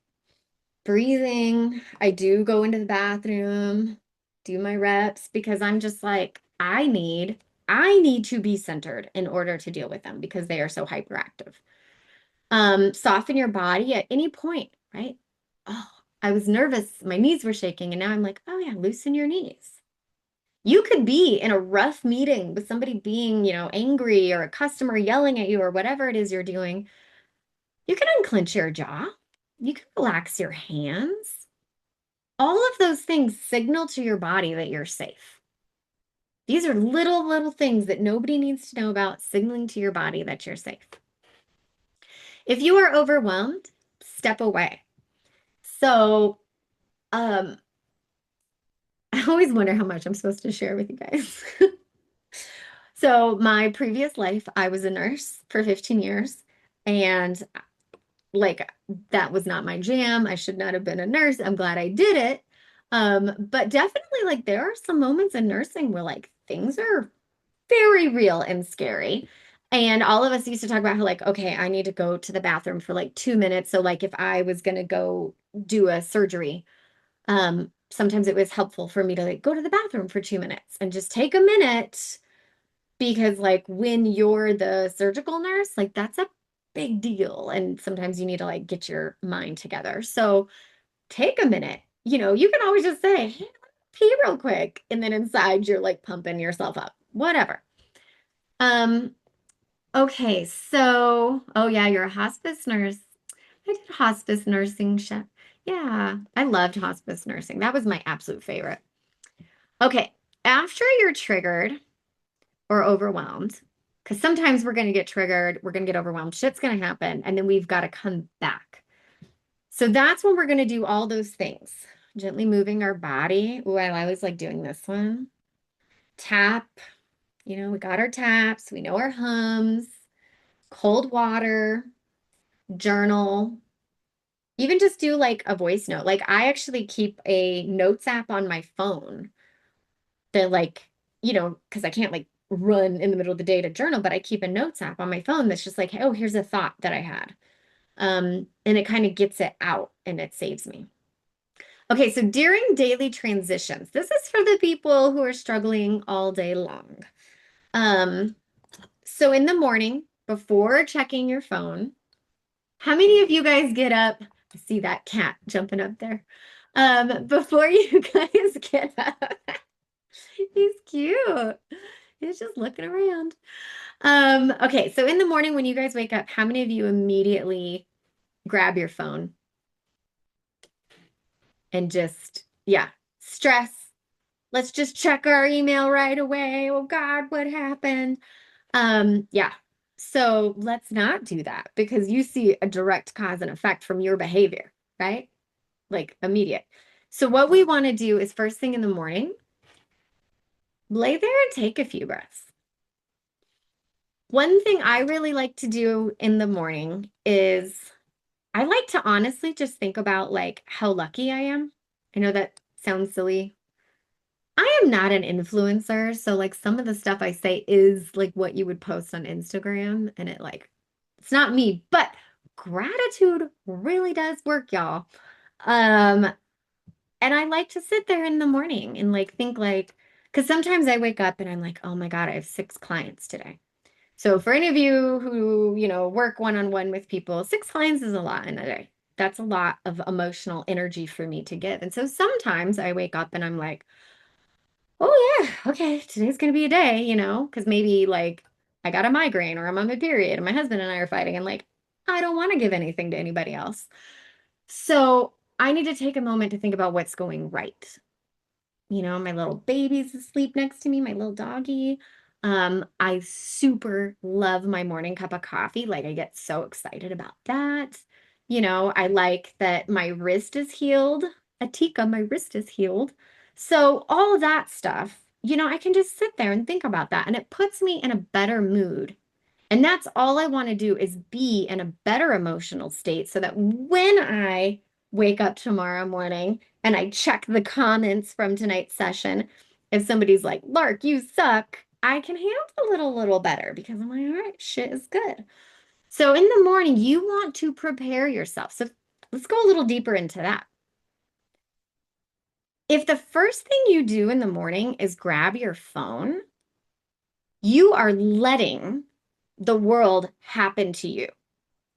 breathing. I do go into the bathroom, do my reps because I'm just like, I need to be centered in order to deal with them because they are so hyperactive. Soften your body at any point, right? Oh, I was nervous. My knees were shaking. And now I'm like, oh yeah, loosen your knees. You could be in a rough meeting with somebody being, angry or a customer yelling at you or whatever it is you're doing. You can unclench your jaw. You can relax your hands. All of those things signal to your body that you're safe. These are little, little things that nobody needs to know about, signaling to your body that you're safe. If you are overwhelmed, step away. So, um, I always wonder how much I'm supposed to share with you guys. So, my previous life, I was a nurse for 15 years, and like that was not my jam. I should not have been a nurse. I'm glad I did it. But definitely like there are some moments in nursing where like things are very real and scary. And all of us used to talk about how like, okay, I need to go to the bathroom for like 2 minutes. So like if I was gonna go do a surgery, sometimes it was helpful for me to like go to the bathroom for 2 minutes and just take a minute because like when you're the surgical nurse, like that's a big deal. And sometimes you need to like get your mind together. So take a minute. You can always just say, hey, pee real quick. And then inside you're like pumping yourself up, whatever. Um, okay, so oh yeah, you're a hospice nurse. I did hospice nursing, chef. Yeah, I loved hospice nursing. That was my absolute favorite. Okay, after you're triggered or overwhelmed, because sometimes we're going to get triggered, we're going to get overwhelmed, shit's going to happen, and then we've got to come back. So that's when we're going to do all those things. Gently moving our body. Ooh, I always like doing this one. Tap. We got our taps, we know our hums, cold water, journal, even just do like a voice note. Like I actually keep a notes app on my phone that like, because I can't like run in the middle of the day to journal, but I keep a notes app on my phone that's just like, oh, here's a thought that I had. And it kind of gets it out and it saves me. Okay, so during daily transitions, this is for the people who are struggling all day long. Um, so in the morning, before checking your phone, how many of you guys get up? I see that cat jumping up there. Before you guys get up, he's cute. He's just looking around. Okay, so in the morning when you guys wake up, how many of you immediately grab your phone and just, yeah, stress? Let's just check our email right away. Oh God, what happened? Yeah. So let's not do that because you see a direct cause and effect from your behavior, right? Like immediate. So what we want to do is first thing in the morning, lay there and take a few breaths. One thing I really like to do in the morning is I like to honestly just think about like how lucky I am. I know that sounds silly. I am not an influencer, so like some of the stuff I say is like what you would post on Instagram and it like it's not me, but gratitude really does work, y'all. Um and I like to sit there in the morning and like think like because sometimes I wake up and I'm like, "Oh my God, I have 6 clients today." So for any of you who, work one-on-one with people, 6 clients is a lot in a day. That's a lot of emotional energy for me to give. And so sometimes I wake up and I'm like, oh yeah, okay, today's gonna be a day, because maybe like I got a migraine or I'm on my period and my husband and I are fighting and like I don't want to give anything to anybody else. So I need to take a moment to think about what's going right. My little baby's asleep next to me, my little doggy. I super love my morning cup of coffee. Like I get so excited about that. I like that my wrist is healed. Atika, my wrist is healed. So all of that stuff, I can just sit there and think about that. And it puts me in a better mood And that's all I want to do is be in a better emotional state so that when I wake up tomorrow morning and I check the comments from tonight's session, if somebody's like, Lark, you suck, I can handle it a little better because I'm like, all right, shit is good. So in the morning, you want to prepare yourself. So let's go a little deeper into that. If the first thing you do in the morning is grab your phone, you are letting the world happen to you.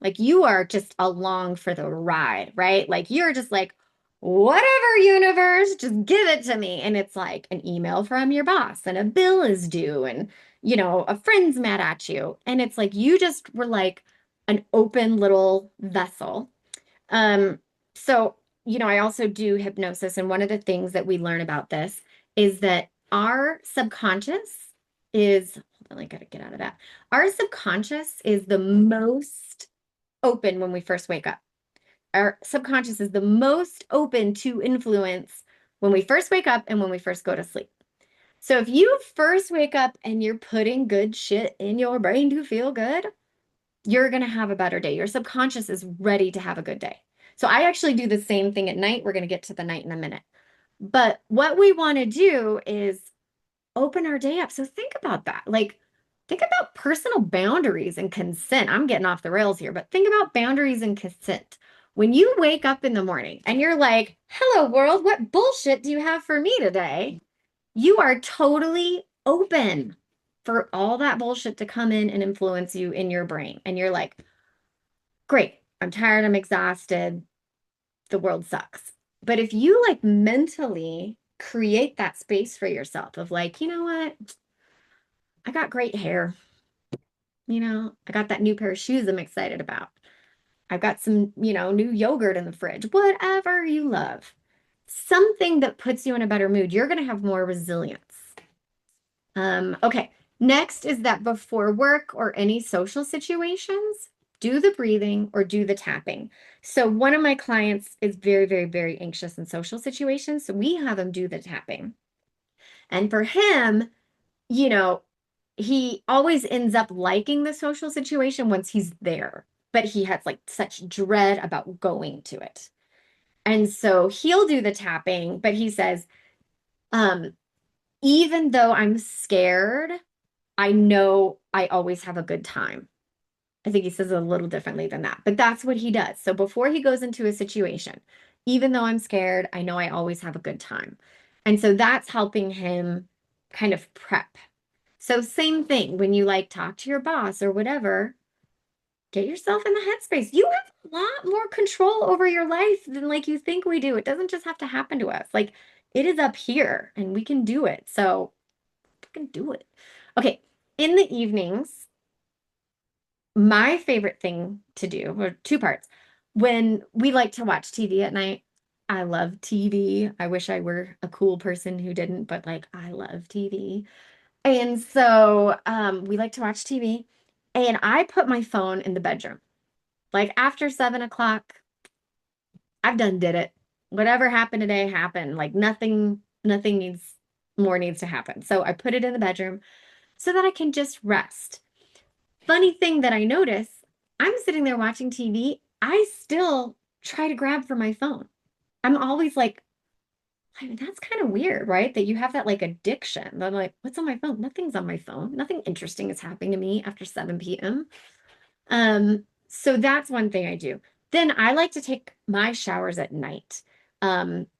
Like you are just along for the ride, right? Like you're just like, whatever, universe, just give it to me. And it's like an email from your boss and a bill is due and, a friend's mad at you. And it's like you just were like an open little vessel. Um, so, I also do hypnosis. And one of the things that we learn about this is that our subconscious is, hold on, I gotta get out of that. Our subconscious is the most open when we first wake up. Our subconscious is the most open to influence when we first wake up and when we first go to sleep. So if you first wake up and you're putting good shit in your brain to feel good, you're going to have a better day. Your subconscious is ready to have a good day. So I actually do the same thing at night. We're going to get to the night in a minute. But what we want to do is open our day up. So think about that. Like, think about personal boundaries and consent. I'm getting off the rails here, but think about boundaries and consent. When you wake up in the morning and you're like, hello, world, what bullshit do you have for me today? You are totally open for all that bullshit to come in and influence you in your brain. And you're like, great, I'm tired, I'm exhausted, the world sucks. But if you like mentally create that space for yourself of like, you know what? I got great hair. I got that new pair of shoes I'm excited about. I've got some, new yogurt in the fridge, whatever you love. Something that puts you in a better mood. You're going to have more resilience. Okay. Next is that before work or any social situations, do the breathing or do the tapping. So one of my clients is very, very, very anxious in social situations. So we have him do the tapping. And for him, you know, he always ends up liking the social situation once he's there, but he has like such dread about going to it. And so he'll do the tapping, but he says, um, even though I'm scared, I know I always have a good time. I think he says it a little differently than that, but that's what he does. So before he goes into a situation, even though I'm scared, I know I always have a good time. And so that's helping him kind of prep. So same thing when you like talk to your boss or whatever, get yourself in the headspace. You have a lot more control over your life than like you think we do. It doesn't just have to happen to us. Like it is up here and we can do it. So we can do it. Okay. In the evenings, my favorite thing to do, or two parts, when we like to watch TV at night, I love TV. I wish I were a cool person who didn't, but like I love TV. And so we like to watch TV. And I put my phone in the bedroom. Like after 7 o'clock, I've done did it. Whatever happened today happened. Like nothing needs to happen. So I put it in the bedroom so that I can just rest. Funny thing that I notice, I'm sitting there watching TV. I still try to grab for my phone. I'm always like, I mean, that's kind of weird, right? That you have that like addiction. I'm like, what's on my phone? Nothing's on my phone. Nothing interesting is happening to me after 7 p.m. So that's one thing I do. Then I like to take my showers at night.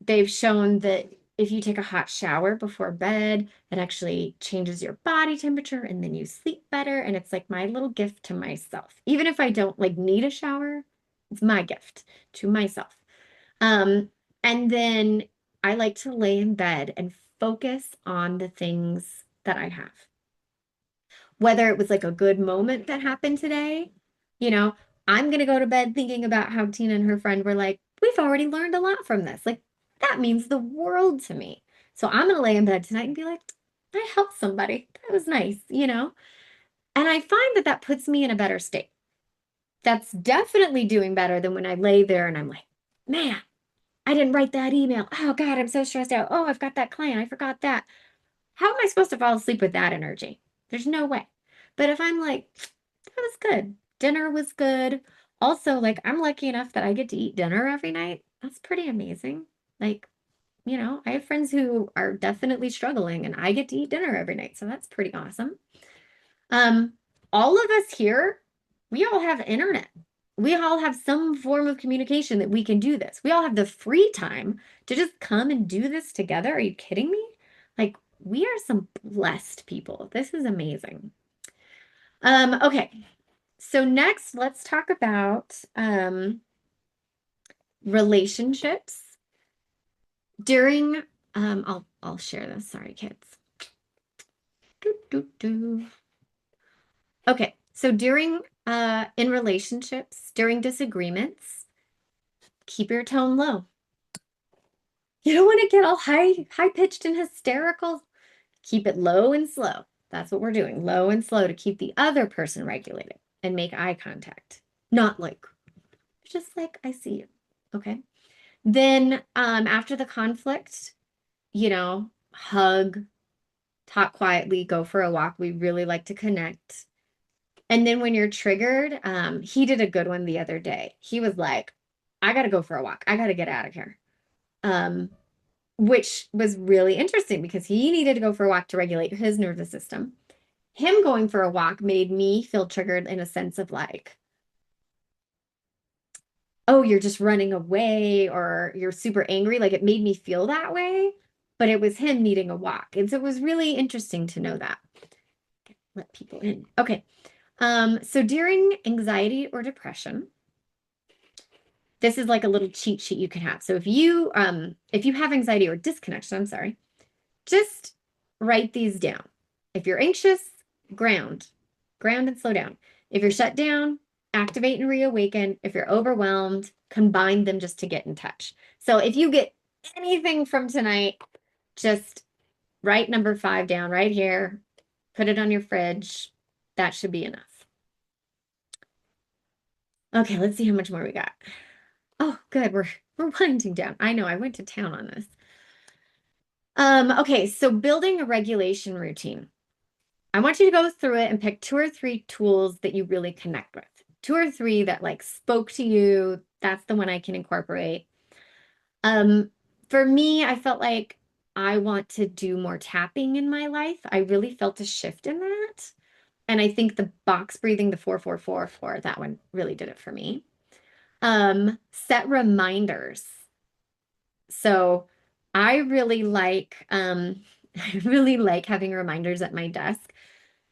They've shown that if you take a hot shower before bed, it actually changes your body temperature and then you sleep better. And it's like my little gift to myself. Even if I don't like need a shower, it's my gift to myself. Um, and then I like to lay in bed and focus on the things that I have. Whether it was like a good moment that happened today, you know, I'm going to go to bed thinking about how Tina and her friend were like, we've already learned a lot from this. Like, that means the world to me. So I'm going to lay in bed tonight and be like, I helped somebody. That was nice. And I find that that puts me in a better state. That's definitely doing better than when I lay there and I'm like, man, I didn't write that email. Oh God, I'm so stressed out. Oh, I've got that client. I forgot that. How am I supposed to fall asleep with that energy? There's no way. But if I'm like, dinner was good. Also, like, I'm lucky enough that I get to eat dinner every night. That's pretty amazing. Like, I have friends who are definitely struggling and I get to eat dinner every night. So that's pretty awesome. Um, all of us here, we all have internet. We all have some form of communication that we can do this. We all have the free time to just come and do this together. Are you kidding me? Like, we are some blessed people. This is amazing. Okay. So next, let's talk about relationships during I'll share this. Sorry, kids. Doo, doo, doo. Okay, so during in relationships, during disagreements, keep your tone low. You don't want to get all high pitched and hysterical. Keep it low and slow. That's what we're doing, low and slow to keep the other person regulated and make eye contact. Not like just like I see you. Okay. Then after the conflict, hug, talk quietly, go for a walk. We really like to connect. And then when you're triggered, he did a good one the other day. He was like, I gotta go for a walk. I gotta get out of here. Um, which was really interesting because he needed to go for a walk to regulate his nervous system. Him going for a walk made me feel triggered in a sense of like, oh, you're just running away or you're super angry. Like it made me feel that way, but it was him needing a walk. And so it was really interesting to know that. Let people in. Okay. So during anxiety or depression, this is like a little cheat sheet you can have. So if you have anxiety or disconnection, I'm sorry, just write these down. If you're anxious, ground, ground and slow down. If you're shut down, activate and reawaken. If you're overwhelmed, combine them just to get in touch. So if you get anything from tonight, just write number 5 down right here, put it on your fridge. That should be enough. Okay, let's see how much more we got. Oh, good. We're winding down. I know I went to town on this. Okay, so building a regulation routine. I want you to go through it and pick 2 or 3 tools that you really connect with. 2 or 3 that like spoke to you. That's the one I can incorporate. For me, I felt like I want to do more tapping in my life. I really felt a shift in that. And I think the box breathing, the 4-4-4-4, that one really did it for me. Set reminders. So I really like I really like having reminders at my desk.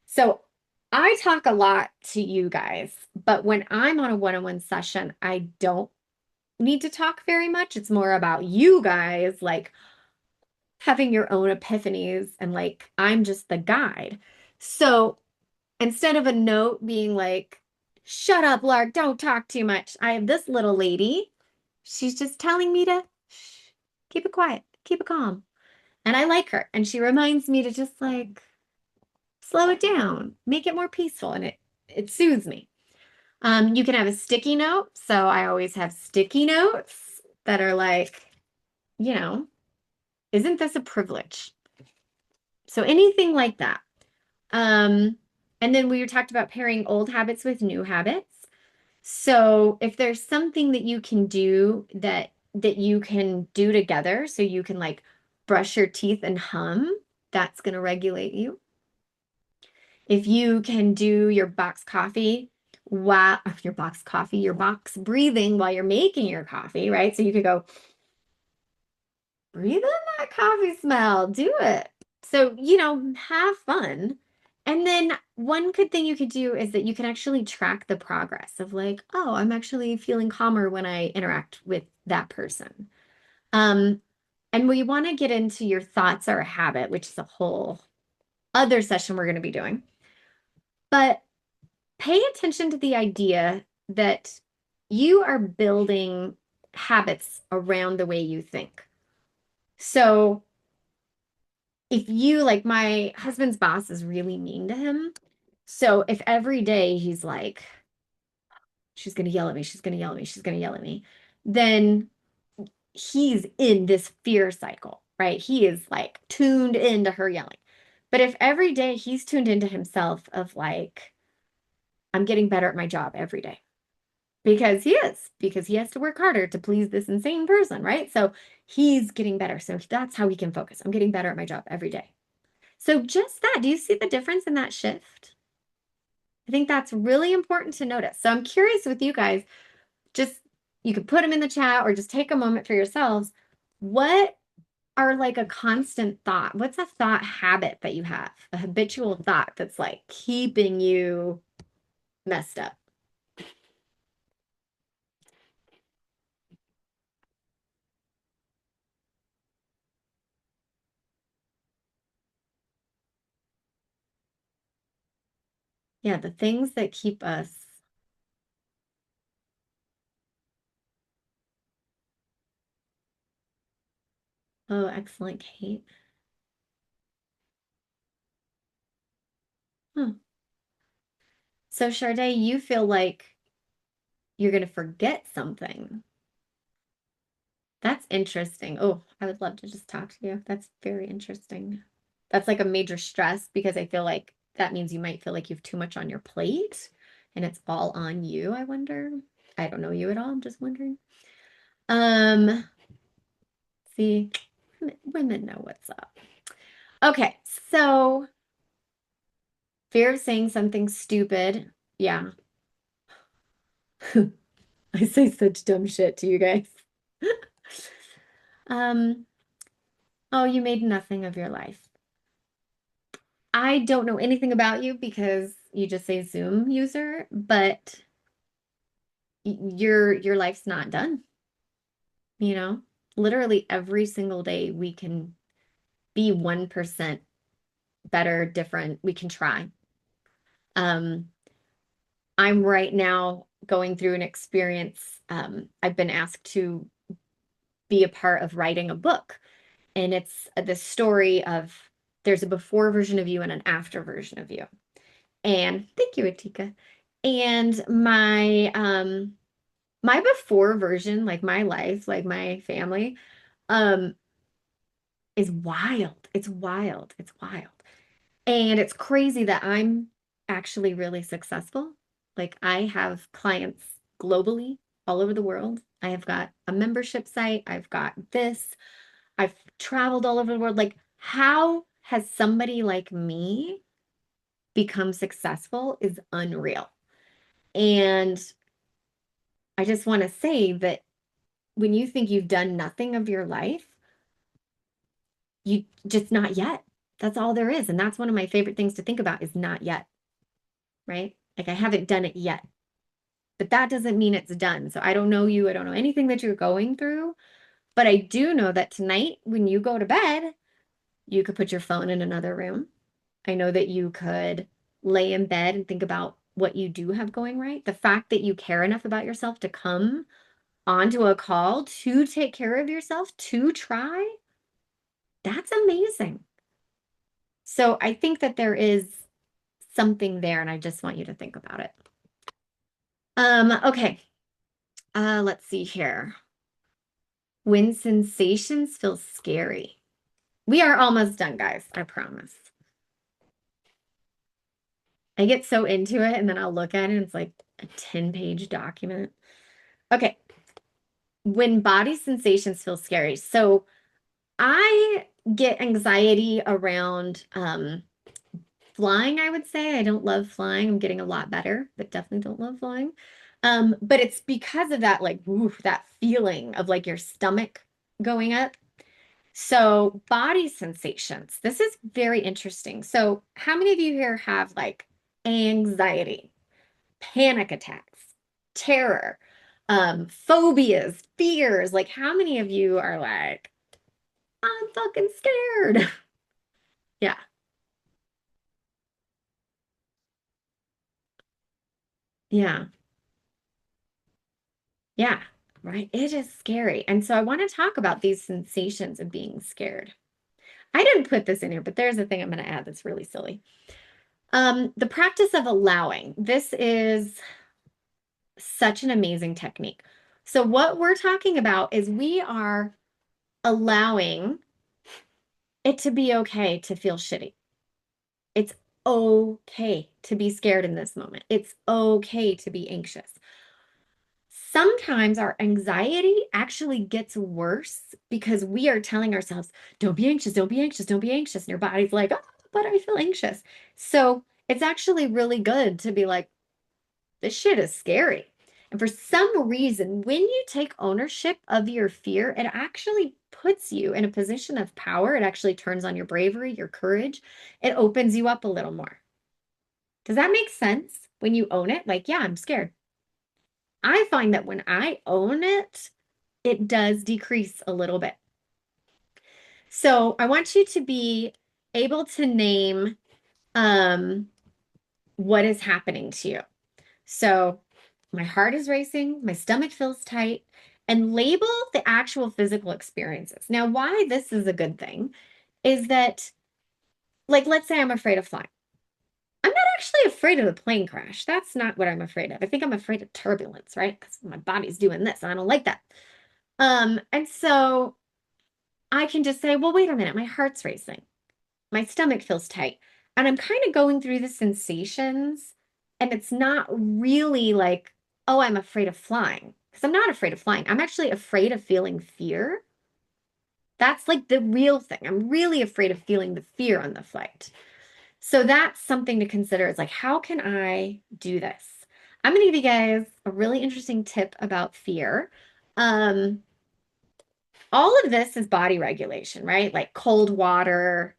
So I talk a lot to you guys, but when I'm on a one-on-one session, I don't need to talk very much. It's more about you guys like having your own epiphanies and like I'm just the guide. So instead of a note being like, shut up, Lark, don't talk too much, I have this little lady. She's just telling me to shh, keep it quiet, keep it calm. And I like her. And she reminds me to just like slow it down, make it more peaceful, and it soothes me. You can have a sticky note. So I always have sticky notes that are like, you know, isn't this a privilege? So anything like that. Um, and then we talked about pairing old habits with new habits. So if there's something that you can do that you can do together, so you can like brush your teeth and hum, that's going to regulate you. If you can do your box coffee while your box breathing while you're making your coffee, right? So you could go breathe in that coffee smell, do it. So, have fun. And then one good thing you could do is that you can actually track the progress of like, oh, I'm actually feeling calmer when I interact with that person. Um, and we want to get into your thoughts are a habit, which is a whole other session we're going to be doing. But pay attention to the idea that you are building habits around the way you think. So if you like my husband's boss is really mean to him. So if every day he's like, she's gonna yell at me, she's gonna yell at me, she's gonna yell at me, then he's in this fear cycle, right? He is like tuned into her yelling. But if every day he's tuned into himself of like, I'm getting better at my job every day. Because he has to work harder to please this insane person, right? So he's getting better. So that's how he can focus. I'm getting better at my job every day. So just that, do you see the difference in that shift? I think that's really important to notice. So I'm curious with you guys, just you could put them in the chat or just take a moment for yourselves. What are like a constant thought? What's a thought habit that you have, a habitual thought that's like keeping you messed up? Yeah, the things that keep us. Oh, excellent, Kate. Huh. So, Sade, you feel like you're going to forget something. That's interesting. Oh, I would love to just talk to you. That's very interesting. That's like a major stress because I feel like that means you might feel like you have too much on your plate and it's all on you, I wonder. I don't know you at all. I'm just wondering. Um, see, women know what's up. Okay, so fear of saying something stupid. Yeah. I say such dumb shit to you guys. Um, oh, you made nothing of your life. I don't know anything about you because you just say Zoom user, but your life's not done, you know? Literally every single day we can be 1% better, different. We can try. Um, I'm right now going through an experience. I've been asked to be a part of writing a book, and it's the story of there's a before version of you and an after version of you. And thank you, Atika. And my before version, like my life, like my family, um, is wild. It's wild. It's wild. And it's crazy that I'm actually really successful. Like I have clients globally, all over the world. I have got a membership site. I've got this. I've traveled all over the world. Like, how has somebody like me become successful is unreal. And I just want to say that when you think you've done nothing of your life, you just not yet. That's all there is. And that's one of my favorite things to think about is not yet, right? Like I haven't done it yet, but that doesn't mean it's done. So I don't know you. I don't know anything that you're going through, but I do know that tonight when you go to bed, you could put your phone in another room. I know that you could lay in bed and think about what you do have going right. The fact that you care enough about yourself to come onto a call to take care of yourself, to try, that's amazing. So I think that there is something there, and I just want you to think about it. Okay. Let's see here. When sensations feel scary. We are almost done, guys. I promise. I get so into it, and then I'll look at it, and it's like a 10-page document. Okay. When body sensations feel scary. So I get anxiety around flying, I would say. I don't love flying. I'm getting a lot better, but definitely don't love flying. But it's because of that, like, oof, that feeling of like your stomach going up. So body sensations. This is very interesting. So how many of you here have like anxiety, panic attacks, terror, phobias, fears? Like how many of you are like, I'm fucking scared? Yeah. Yeah. Yeah, right. It is scary. And so I want to talk about these sensations of being scared. I didn't put this in here, but there's a thing I'm going to add that's really silly. The practice of allowing. This is such an amazing technique. So what we're talking about is we are allowing it to be okay to feel shitty. It's okay to be scared in this moment. It's okay to be anxious. Sometimes our anxiety actually gets worse because we are telling ourselves, don't be anxious, don't be anxious, don't be anxious. And your body's like, oh, but I feel anxious. So it's actually really good to be like, this shit is scary. And for some reason, when you take ownership of your fear, it actually puts you in a position of power. It actually turns on your bravery, your courage. It opens you up a little more. Does that make sense when you own it? Like, yeah, I'm scared. I find that when I own it, it does decrease a little bit. So I want you to be able to name um, what is happening to you. So my heart is racing, my stomach feels tight, and label the actual physical experiences. Now, why this is a good thing is that, like, let's say I'm afraid of flying. I'm not actually afraid of the plane crash. That's not what I'm afraid of. I think I'm afraid of turbulence, right? Because my body's doing this and I don't like that. And so I can just say, well, wait a minute, my heart's racing. My stomach feels tight. And I'm kind of going through the sensations. And it's not really like, oh, I'm afraid of flying. Because I'm not afraid of flying. I'm actually afraid of feeling fear. That's like the real thing. I'm really afraid of feeling the fear on the flight. So that's something to consider. It's like, how can I do this? I'm going to give you guys a really interesting tip about fear. Um, all of this is body regulation, right? Like cold water,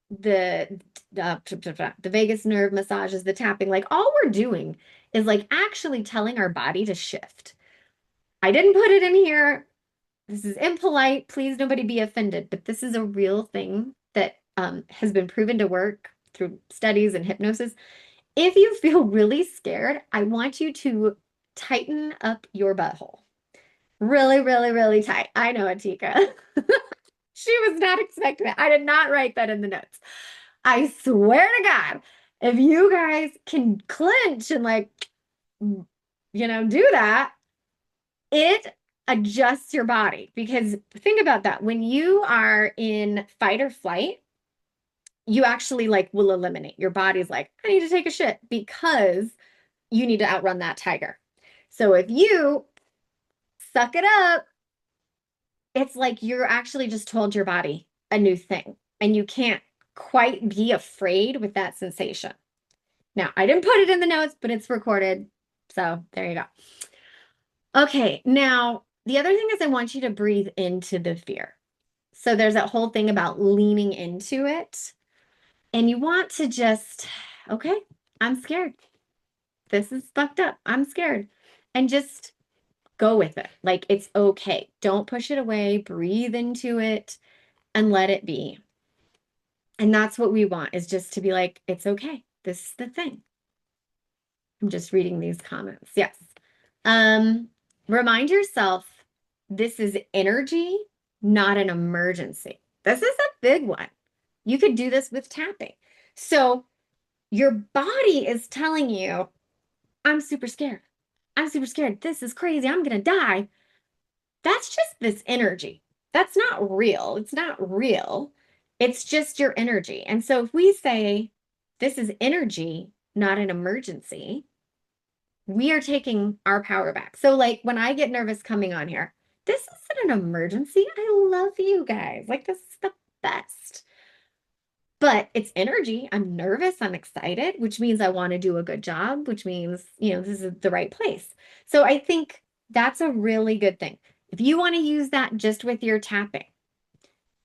the the vagus nerve massages, the tapping, like all we're doing is like actually telling our body to shift. I didn't put it in here. This is impolite. Please, nobody be offended, but this is a real thing that has been proven to work through studies and hypnosis. If you feel really scared, I want you to tighten up your butthole. Really, really, really tight. I know, Atika. She was not expecting that. I did not write that in the notes. I swear to God, if you guys can clench and like, do that, it adjusts your body. Because think about that. When you are in fight or flight, you actually like will eliminate. Your body's like, I need to take a shit because you need to outrun that tiger. So if you suck it up, it's like you're actually just told your body a new thing and you can't quite be afraid with that sensation. Now, I didn't put it in the notes, but it's recorded. So there you go. Okay, now the other thing is I want you to breathe into the fear. So there's that whole thing about leaning into it. And you want to just, okay, I'm scared. This is fucked up. I'm scared. And just go with it. Like it's okay. Don't push it away. Breathe into it and let it be. And that's what we want is just to be like, it's okay. This is the thing. I'm just reading these comments. Yes. Um, Remind yourself this is energy, not an emergency. This is a big one. You could do this with tapping. So your body is telling you, I'm super scared. I'm super scared. This is crazy. I'm going to die. That's just this energy. That's not real. It's not real. It's just your energy. And so if we say, this is energy, not an emergency, we are taking our power back. So, like when I get nervous coming on here, this isn't an emergency. I love you guys. Like, this is the best. But it's energy. I'm nervous. I'm excited, which means I want to do a good job, which means, this is the right place. So, I think that's a really good thing. If you want to use that just with your tapping,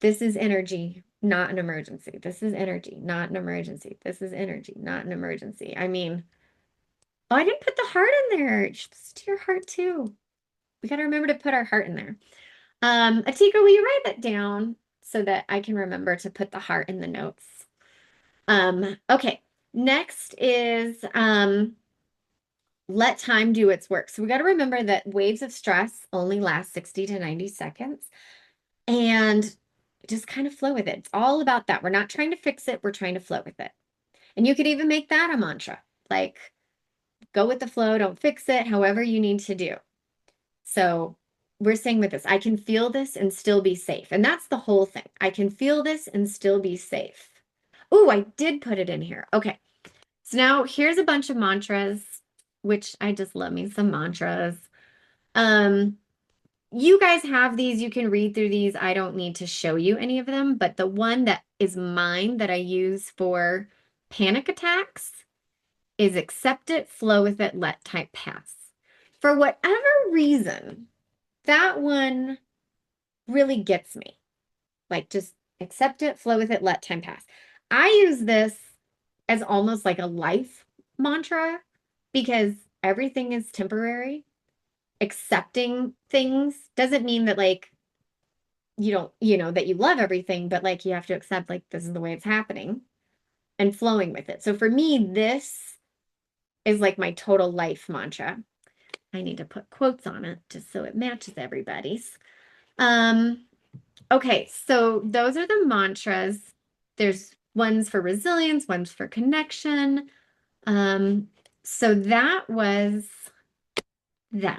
this is energy, not an emergency. This is energy, not an emergency. This is energy, not an emergency. I mean, oh, I didn't put the heart in there. You're supposed to do your heart too. We got to remember to put our heart in there. Atika, will you write that down so that I can remember to put the heart in the notes? Okay. Next is let time do its work. So we got to remember that waves of stress only last 60 to 90 seconds and just kind of flow with it. It's all about that. We're not trying to fix it. We're trying to flow with it. And you could even make that a mantra, like go with the flow, don't fix it, however you need to do. So we're saying with this, I can feel this and still be safe. And that's the whole thing. I can feel this and still be safe. Oh, I did put it in here. Okay. So now here's a bunch of mantras, which I just love me some mantras. Um, you guys have these, you can read through these. I don't need to show you any of them, but the one that is mine that I use for panic attacks is accept it, flow with it, let time pass. For whatever reason, that one really gets me. Like just accept it, flow with it, let time pass. I use this as almost like a life mantra because everything is temporary. Accepting things doesn't mean that like you don't, that you love everything, but like you have to accept like this is the way it's happening and flowing with it. So for me, this is like my total life mantra. I need to put quotes on it just so it matches everybody's. Um, okay, so those are the mantras. There's ones for resilience, ones for connection. So that was that.